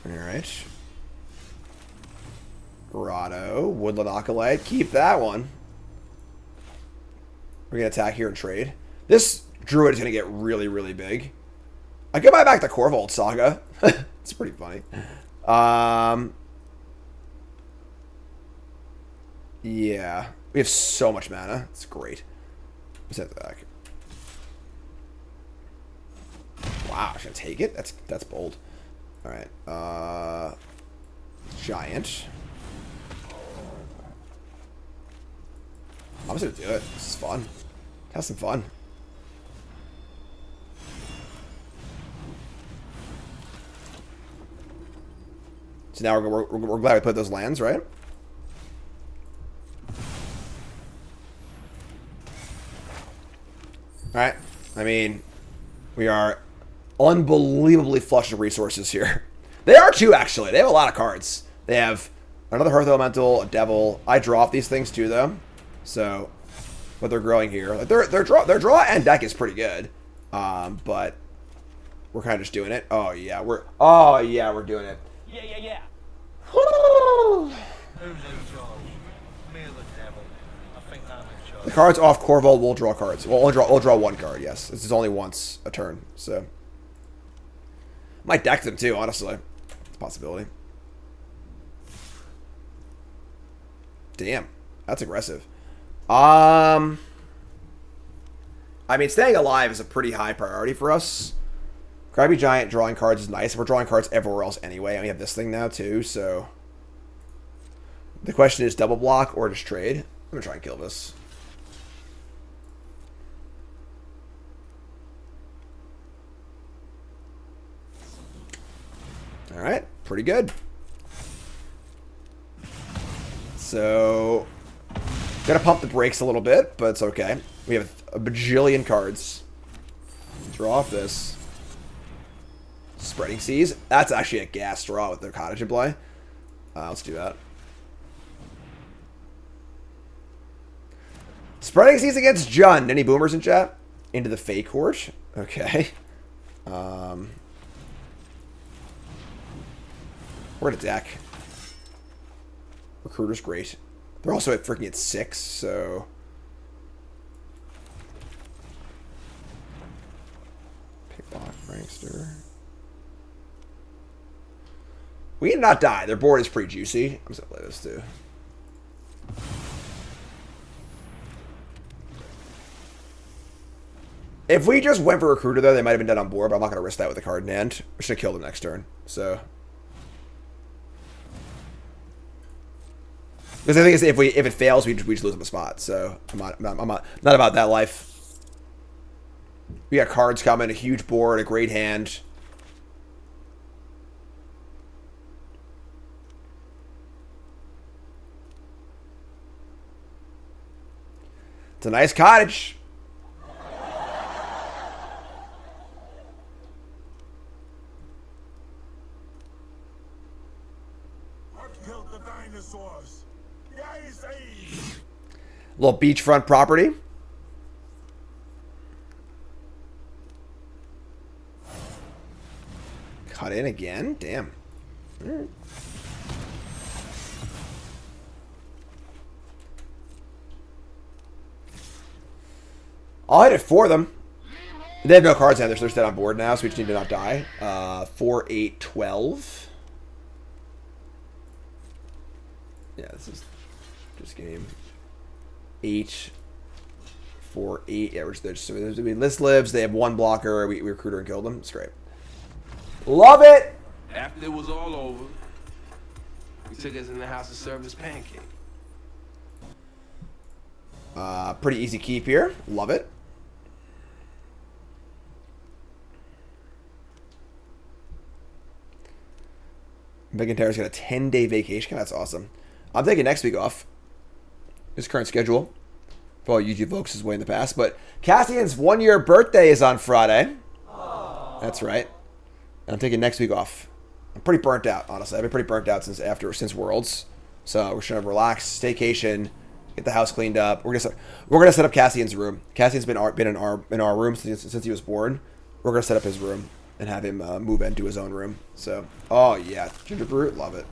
Alright. Grotto, Woodland Acolyte, keep that one. We're going to attack here and trade. This Druid is going to get really, really big. I could buy back the Corvold Saga. It's pretty funny. Yeah. We have so much mana. It's great. Let's hit that back. Wow, I'm going to take it? That's bold. Alright. Giant. I'm just gonna do it. This is fun. Have some fun. So now we're glad we put those lands, right? Alright. I mean, we are unbelievably flush with resources here. They are too, actually. They have a lot of cards. They have another Hearth Elemental, a Devil. I draw off these things too, though. So, what they're growing here, like their draw and deck is pretty good, but we're kind of just doing it. Oh yeah, we're doing it. Yeah. Who's in charge? Me or the devil? I think I'm in charge. The cards off Corvold will draw cards. We'll draw one card. Yes, this is only once a turn, so might deck them too. Honestly, it's a possibility. Damn, that's aggressive. I mean, staying alive is a pretty high priority for us. Crabby Giant drawing cards is nice. We're drawing cards everywhere else anyway, and we have this thing now too, so... The question is double block or just trade. I'm going to try and kill this. Alright, pretty good. So, gotta pump the brakes a little bit, but it's okay. We have a bajillion cards. Draw off this. Spreading Seas. That's actually a gas draw with their Cottage in play. Let's do that. Spreading Seas against Jund. Any boomers in chat? Into the Fey Court. Okay. We're at deck. Recruiter's great. They're also at freaking at 6, so... Picklock, Prankster. We did not die. Their board is pretty juicy. I'm just gonna play this too. If we just went for Recruiter, though, they might have been dead on board, but I'm not going to risk that with a card in hand. We should kill them next turn, so... Because the thing is, if it fails, we just lose them a spot. So I'm not about that life. We got cards coming, a huge board, a great hand. It's a nice cottage. I've killed the dinosaurs. Little beachfront property. Cut in again? Damn. Right. I'll hit it for them. They have no cards in there, so they're dead on board now, so we just need to not die. 4, 8, 12. Yeah, this is just game. 8, 4, 8. Yeah, we're just, I mean, list lives. They have one blocker. We recruit her and kill them. It's great. Love it. After it was all over, we took us in the house to serve as pancake. Pretty easy keep here. Love it. McIntyre's got a 10-day vacation. That's awesome. I'm taking next week off. His current schedule. For all YouTube folks is way in the past. But Cassian's 1-year birthday is on Friday. Aww. That's right. I'm taking next week off. I'm pretty burnt out, honestly. I've been pretty burnt out since Worlds. So we're trying to relax, staycation, get the house cleaned up. We're gonna set up Cassian's room. Cassian's been in our room since he was born. We're gonna set up his room and have him move into his own room. So, oh yeah, Ginger Brute, love it.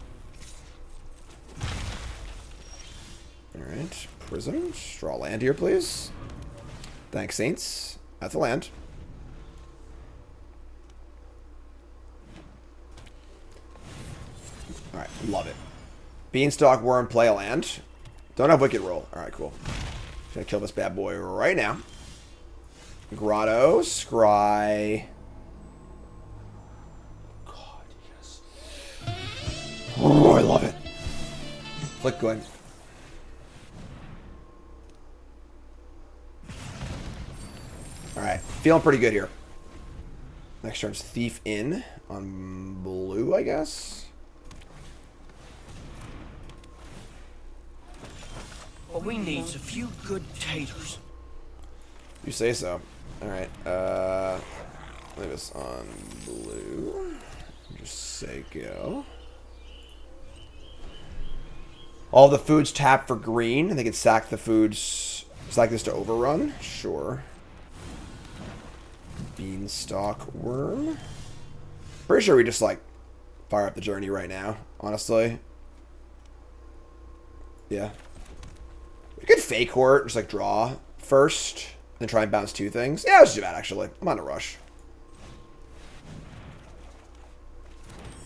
All right, Prism, draw land here, please. Thanks, Saints. That's a land. All right, love it. Beanstalk, Worm, play a land. Don't have Wicked roll. All right, cool. Gonna kill this bad boy right now. Grotto, Scry. God, yes. Oh, I love it. Flick good. All right, feeling pretty good here. Next turn's Thief in on blue, I guess. What we need's a few good taters. You say so. All right. Leave this on blue. Just say go. All the foods tap for green. They can sack the foods. Sack this to overrun. Sure. Beanstalk Worm. Pretty sure we just like fire up the journey right now. Honestly. Yeah. We could fake court, just like draw first, then try and bounce 2 things. Yeah, let's do that actually. I'm on a rush.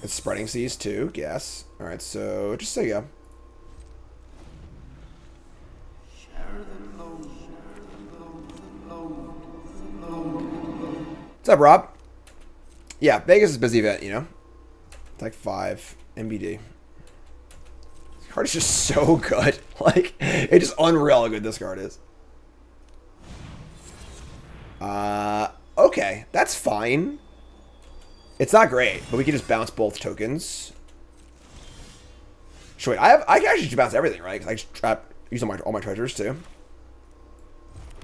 It's Spreading Seas too, guess. Alright, so just say go. What's up, Rob? Yeah, Vegas is a busy event, you know? It's like 5 MBD. This card is just so good. Like, it's just unreal how good this card is. Okay, that's fine. It's not great, but we can just bounce both tokens. Sure, wait, I can actually just bounce everything, right? Because I just use all my treasures too.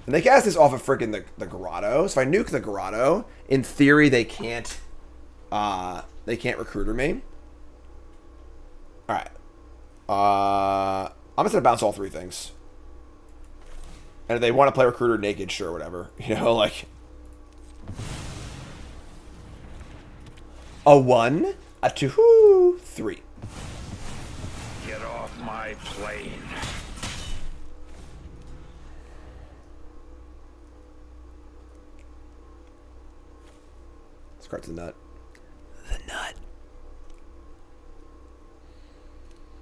And they cast this off of freaking the grotto. So if I nuke the grotto, in theory they can't recruiter me. Alright. I'm just gonna bounce all 3 things. And if they want to play recruiter naked, sure, whatever. You know, like a 1, a 2, 3. Get off my plane. This card's a nut. The nut.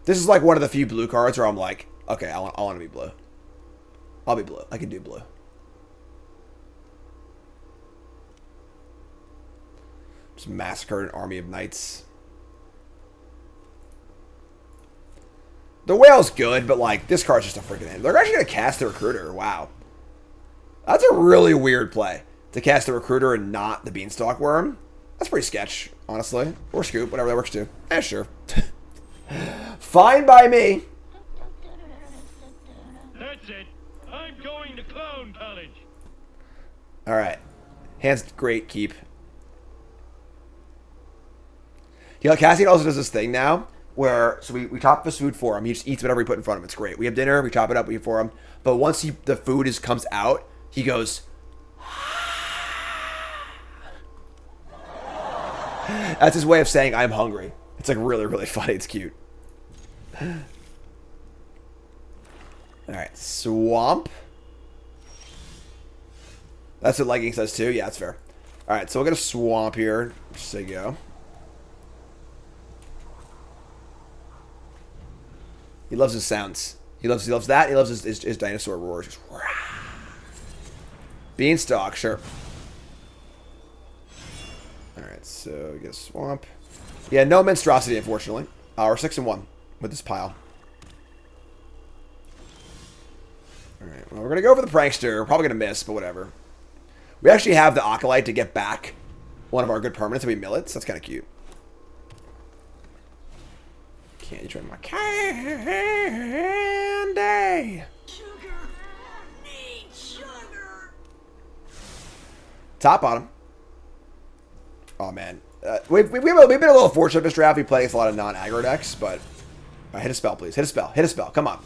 This is like one of the few blue cards where I'm like, okay, I want to be blue. I'll be blue. I can do blue. Just massacre an army of knights. The whale's good, but like this card's just a freaking end. They're actually gonna cast the recruiter. Wow, that's a really weird play to cast the recruiter and not the beanstalk worm. That's pretty sketch, honestly. Or scoop, whatever that works too. Sure. Fine by me. That's it. I'm going to clown college. All right, hands great. Keep. You know, Cassian also does this thing now where, so we chop this food for him. He just eats whatever we put in front of him. It's great. We have dinner, we chop it up, we eat for him. But once the food comes out, he goes, that's his way of saying I'm hungry. It's like really, really funny. It's cute. All right, swamp. That's what Legging says too. Yeah, that's fair. All right, so we'll get a swamp here. Just say go. He loves his sounds. He loves that. He loves his dinosaur roars. Just, beanstalk, sure. All right, so we get a swamp. Yeah, no monstrosity, unfortunately. We're 6-1 with this pile. All right, well, we're gonna go for the prankster. We're probably gonna miss, but whatever. We actually have the acolyte to get back one of our good permanents, and we mill it. So that's kind of cute. Candy train my candy. Sugar. Need sugar. Top bottom. Oh man, we've been a little fortunate this draft. We play against a lot of non-aggro decks, but hit a spell, please. Hit a spell. Hit a spell. Come on.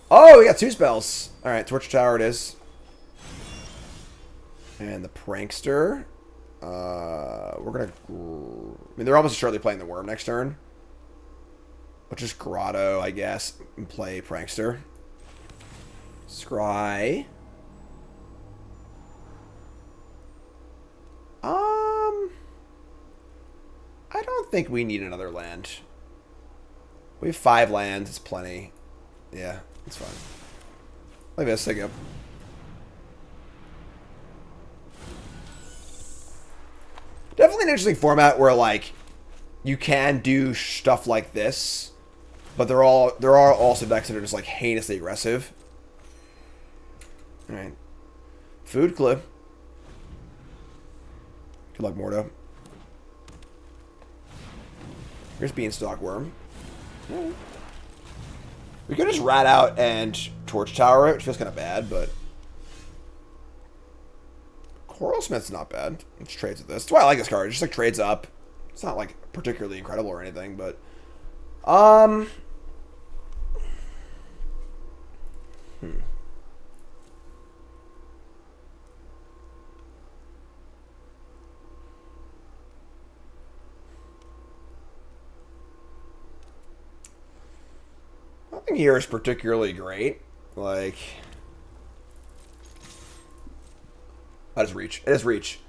Oh, we got 2 spells. All right, Torch Tower it is. And the prankster. We're gonna. I mean, they're almost surely playing the worm next turn. But just grotto, I guess, and play prankster. Scry. I don't think we need another land. We have 5 lands. It's plenty. Yeah, it's fine. Like this, take up. Definitely an interesting format where like you can do stuff like this, but there are also decks that are just like heinously aggressive. All right, food clue. Good luck, Mordo. Here's Beanstalk Worm. Right. We could just rat out and Torch Tower it, which feels kind of bad, but Coral Smith's not bad. It trades with this. That's why I like this card. It just like trades up. It's not like particularly incredible or anything, but Nothing here is particularly great. Like, I just reach. It is reach.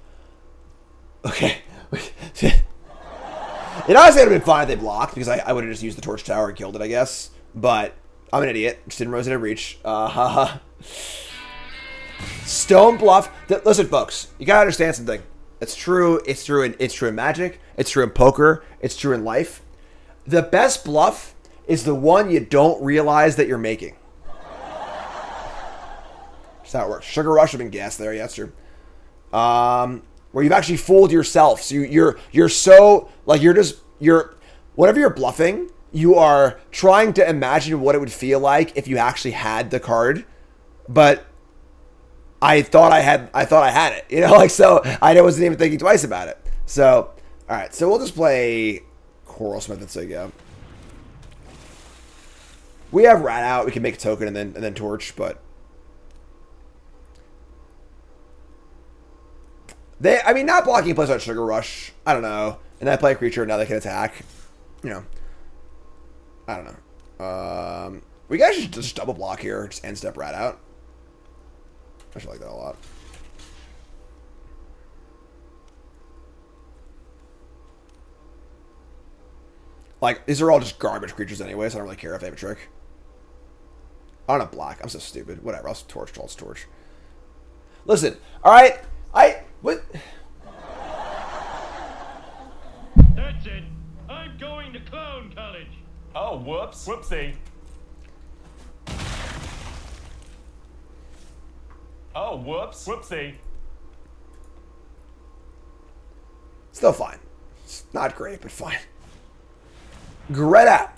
Okay. It honestly would have been fine if they blocked, because I would have just used the Torch Tower and killed it, I guess. But I'm an idiot. Just didn't realize it had reach. Stone Bluff. Listen, folks. You gotta understand something. It's true. It's true. It's true in Magic. It's true in poker. It's true in life. The best bluff is the one you don't realize that you're making. That's how it works. Sugar Rush have been gassed there. Yeah, that's true. Where you've actually fooled yourself. So you're so like you're whatever you're bluffing. You are trying to imagine what it would feel like if you actually had the card, but I thought I had it. You know, like so I wasn't even thinking twice about it. So all right, so we'll just play Coralsmith and say go. We have Rat out. We can make a token and then Torch, but I mean, not blocking plays on Sugar Rush. I don't know. And I play a creature, now they can attack. You know. I don't know. We guys should just double block here. Just end step Rat out. I should like that a lot. Like, these are all just garbage creatures anyway, so I don't really care if they have a trick. I don't block. I'm so stupid. Whatever. I'll torch. Listen. Alright. What? That's it. I'm going to clown college. Oh, whoops. Whoopsie. Oh, whoops. Whoopsie. Still fine. It's not great, but fine. Greta.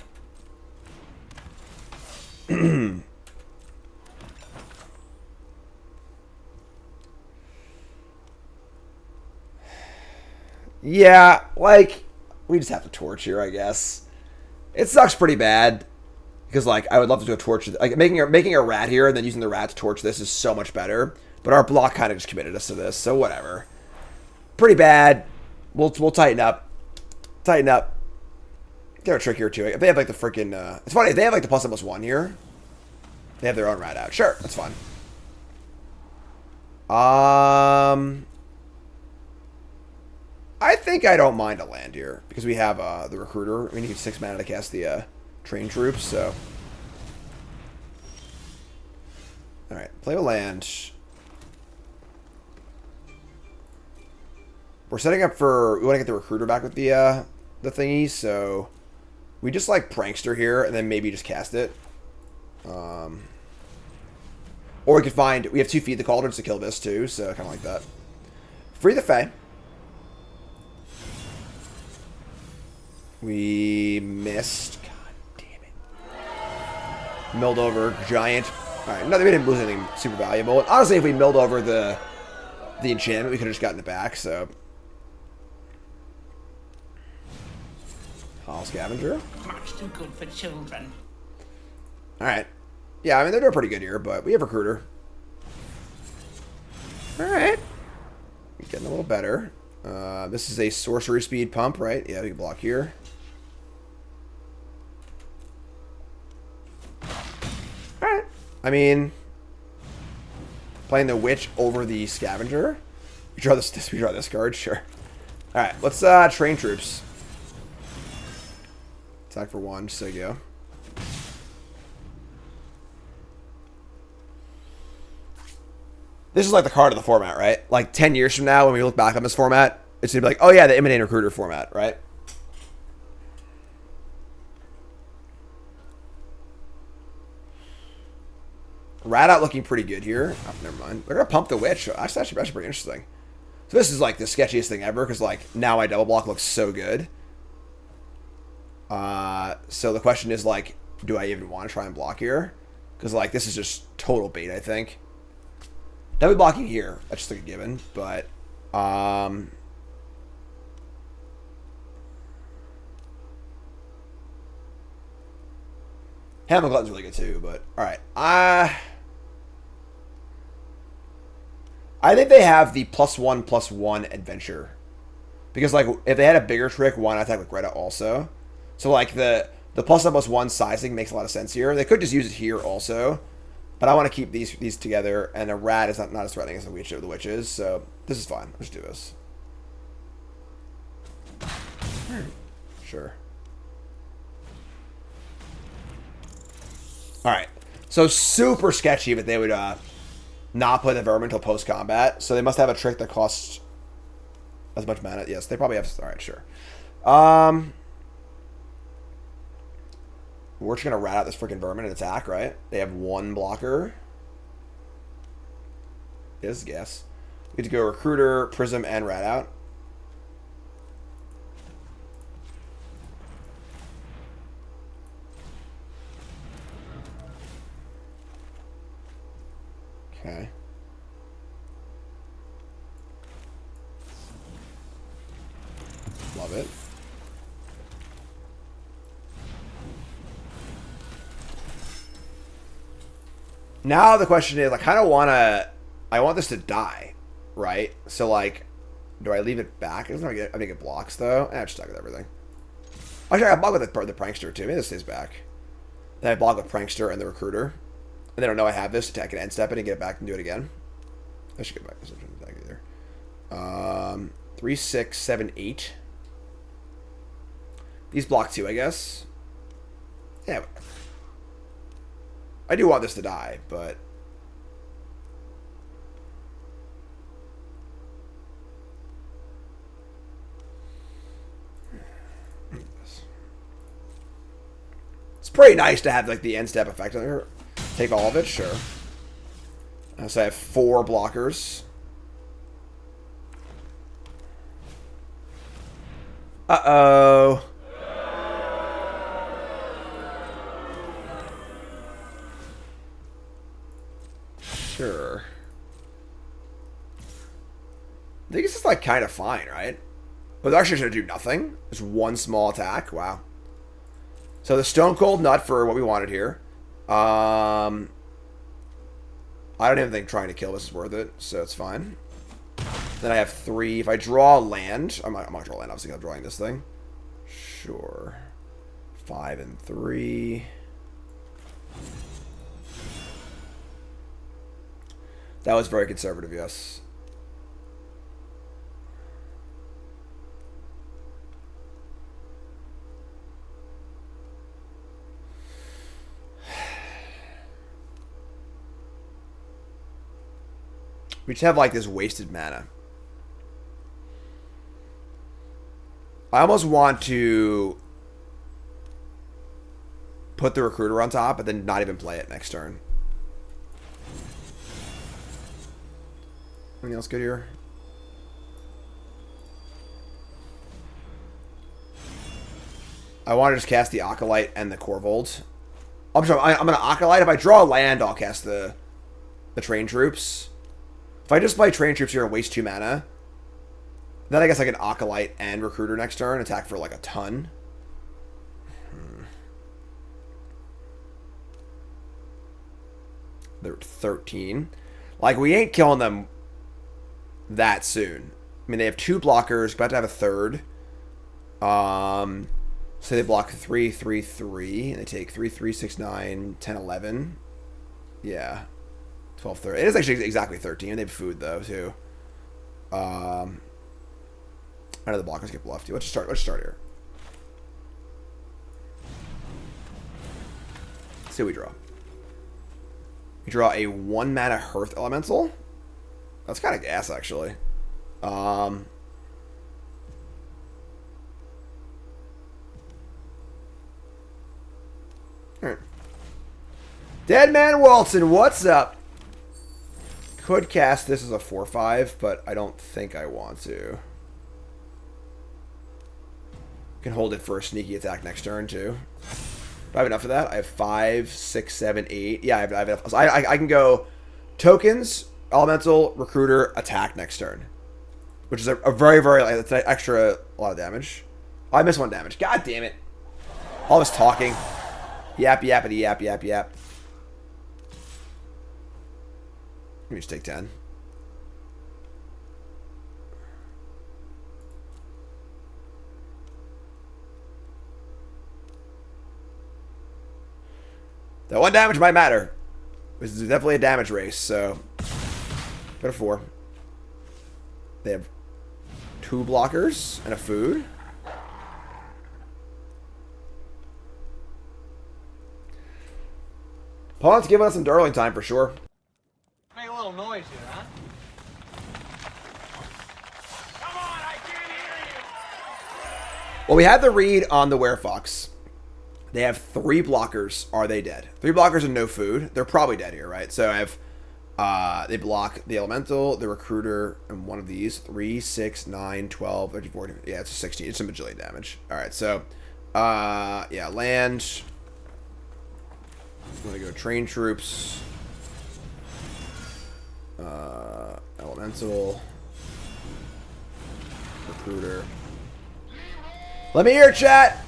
Yeah, like, we just have to torch here, I guess. It sucks pretty bad. Because, like, I would love to do a torch. Like, making a rat here and then using the rat to torch this is so much better. But our block kind of just committed us to this, so whatever. Pretty bad. We'll tighten up. Tighten up. They're a trick here, too. If they have, like, the freaking... it's funny, if they have, like, the +1/+1 here, they have their own rat out. Sure, that's fine. I think I don't mind a land here. Because we have the Recruiter. We need 6 mana to cast the train troops, so... Alright, play a land. We're setting up for... We want to get the Recruiter back with the thingy, so... We just, like, Prankster here, and then maybe just cast it. Or we could find... We have 2 Feed the Cauldrons to kill this, too, so kind of like that. Free the Fae. We missed. God damn it. Milled over. Giant. Alright, no, we didn't lose anything super valuable. And honestly, if we milled over the enchantment, we could have just gotten it back, so... Hall Scavenger. Much too good for children. Alright. Yeah, I mean, they're doing pretty good here, but we have Recruiter. Alright. Getting a little better. This is a sorcery speed pump, right? Yeah, we can block here. Alright. I mean... Playing the Witch over the Scavenger. We draw this card, sure. Alright, let's train troops. Attack for 1, just so you go. This is like the card of the format, right? Like 10 years from now, when we look back on this format, it's gonna be like, oh yeah, the Imminent Recruiter format, right? Rat out looking pretty good here. Oh, never mind. We're gonna pump the Witch. That's actually pretty interesting. So this is like the sketchiest thing ever, because like now my double block looks so good. So the question is like, do I even want to try and block here? Because like this is just total bait, I think. Double blocking here, that's just like a given, but Hammer Glutton's really good too, but alright. I think they have the +1/+1 adventure. Because like if they had a bigger trick, why not attack with Greta also? So like the +1/+1 sizing makes a lot of sense here. They could just use it here also. But I want to keep these together, and a rat is not as threatening as the witch is, so this is fine. Let's do this. Sure. Alright. So super sketchy that they would not play the Vermin until post-combat. So they must have a trick that costs As much mana? Yes, they probably have. All right, sure. We're just gonna rat out this freaking vermin and attack, right? They have 1 blocker. Yes, guess. We have to go Recruiter, Prism, and rat out. Okay. Love it. Now the question is, I kind of I want this to die, right? So, like, do I leave it back? I think it blocks, though. I just stuck with everything. Actually, I block with the Prankster, too. Maybe this stays back. Then I block with Prankster and the Recruiter. And they don't know I have this. Attack and end step it and get it back and do it again. I should get back this attack either. 3, 6, 7, 8. These block 2, I guess. Yeah. I do want this to die, but... It's pretty nice to have, like, the end step effect on here. Take all of it, sure. So I have 4 blockers. Uh-oh. Sure. I think it's just, like, kind of fine, right? But they're actually going to do nothing. Just 1 small attack. Wow. So the Stone Cold Nut for what we wanted here. I don't even think trying to kill this is worth it, so it's fine. Then I have 3. If I draw land, I'm not drawing land, obviously I'm drawing this thing. Sure. 5 and 3. That was very conservative, yes. We just have, like, this wasted mana. I almost want to put the Recruiter on top, but then not even play it next turn. Anything else good here? I want to just cast the Acolyte and the Corvold. I'm going to Acolyte. If I draw a land, I'll cast the Train Troops. If I just play Train Troops here and waste 2 mana, then I guess I can Acolyte and Recruiter next turn, attack for like a ton. They're 13. Like, we ain't killing them that soon. I mean, they have 2 blockers, about to have a 3rd. So they block 3, 3, 3, and they take 3, 3, 6, 9, 10, 11. Yeah. 12, 13. It is actually exactly 13. They have food, though, too. I know the blockers get bluffed. Let's start here. Let's see what we draw. We draw a 1 mana Hearth Elemental. That's kind of gas, actually. Alright. Dead Man Walton, what's up? Could cast this as a 4/5, but I don't think I want to. Can hold it for a sneaky attack next turn, too. Do I have enough of that? I have 5, 6, 7, 8. Yeah, I have enough. So I can go tokens, elemental, recruiter, attack next turn. Which is a very, very, it's an extra, a lot of damage. Oh, I missed 1 damage. God damn it. All this talking. Yap, yappity, yap, yap, yap. Let me just take 10. That 1 damage might matter. This is definitely a damage race, so go to 4. They have 2 blockers and a food. Opponent's giving us some Darling time for sure. Make a little noise here, huh? Come on, I dare Well, we had the read on the Werefox. They have 3 blockers. Are they dead? 3 blockers and no food. They're probably dead here, right? So I have, they block the Elemental, the Recruiter, and one of these. 3, 6, 9, 12, 13, 14. Yeah, it's a 16. It's a bajillion damage. All right, so, yeah, land. I'm going to go train troops. Elemental. Recruiter. Let me hear, chat.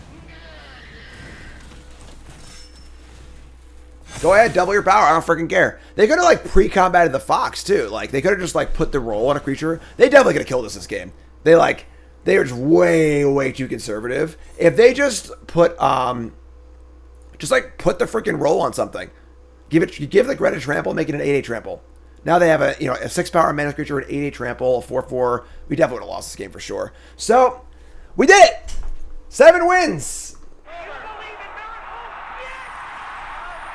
Go ahead, double your power. I don't freaking care. They could have like pre-combated the Fox too. Like they could have just like put the roll on a creature. They definitely could have killed us this game. They were just way too conservative. If they just put just like put the freaking roll on something, give the Greta trample, make it an 8/8 trample. Now they have a a 6 power mana creature, an 8/8 trample, a 4/4. We definitely would have lost this game for sure. So we did it. 7 wins.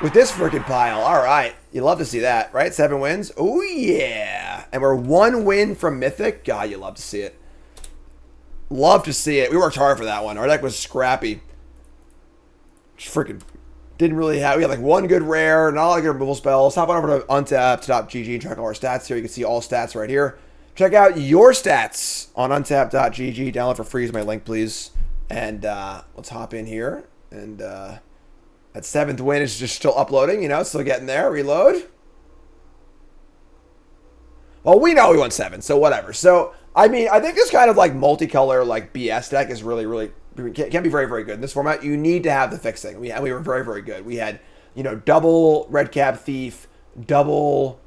With this freaking pile. All right. You love to see that, right? 7 wins. Oh, yeah. And we're 1 win from Mythic. God, you love to see it. Love to see it. We worked hard for that one. Our deck was scrappy. Just freaking didn't really have... We had like 1 good rare, not a lot of good removal spells. Hop on over to untap.gg and check all our stats here. You can see all stats right here. Check out your stats on untap.gg. Download for free is my link, please. And let's hop in here. And... that 7th win is just still uploading, still getting there. Reload. Well, we know we won 7, so whatever. So, I mean, I think this kind of like multicolor, like BS deck is really can be very good in this format. You need to have the fixing. We were very good. We had, double Red Cap Thief, double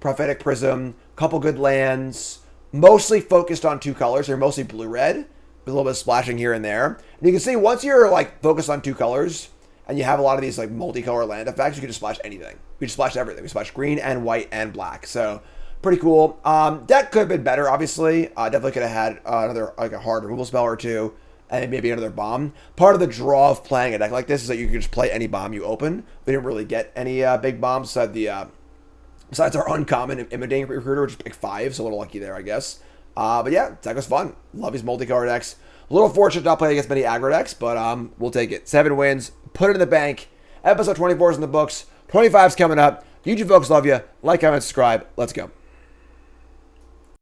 Prophetic Prism, couple good lands, mostly focused on 2 colors. They're mostly blue-red. With a little bit of splashing here and there. And you can see once you're like focused on 2 colors and you have a lot of these like multicolor land effects, you can just splash anything. We just splashed everything. We splashed green and white and black. So pretty cool. Deck could have been better, obviously. Definitely could have had another like a hard removal spell or 2 and maybe another bomb. Part of the draw of playing a deck like this is that you can just play any bomb you open. We didn't really get any big bombs besides our uncommon Imitating Recruiter, which is pick 5, so a little lucky there, I guess. But yeah, deck was fun. Love these multicolor decks. A little fortunate not playing against many aggro decks, but we'll take it. 7 wins. Put it in the bank. Episode 24 is in the books. 25's coming up. YouTube folks love you. Like, comment, subscribe. Let's go.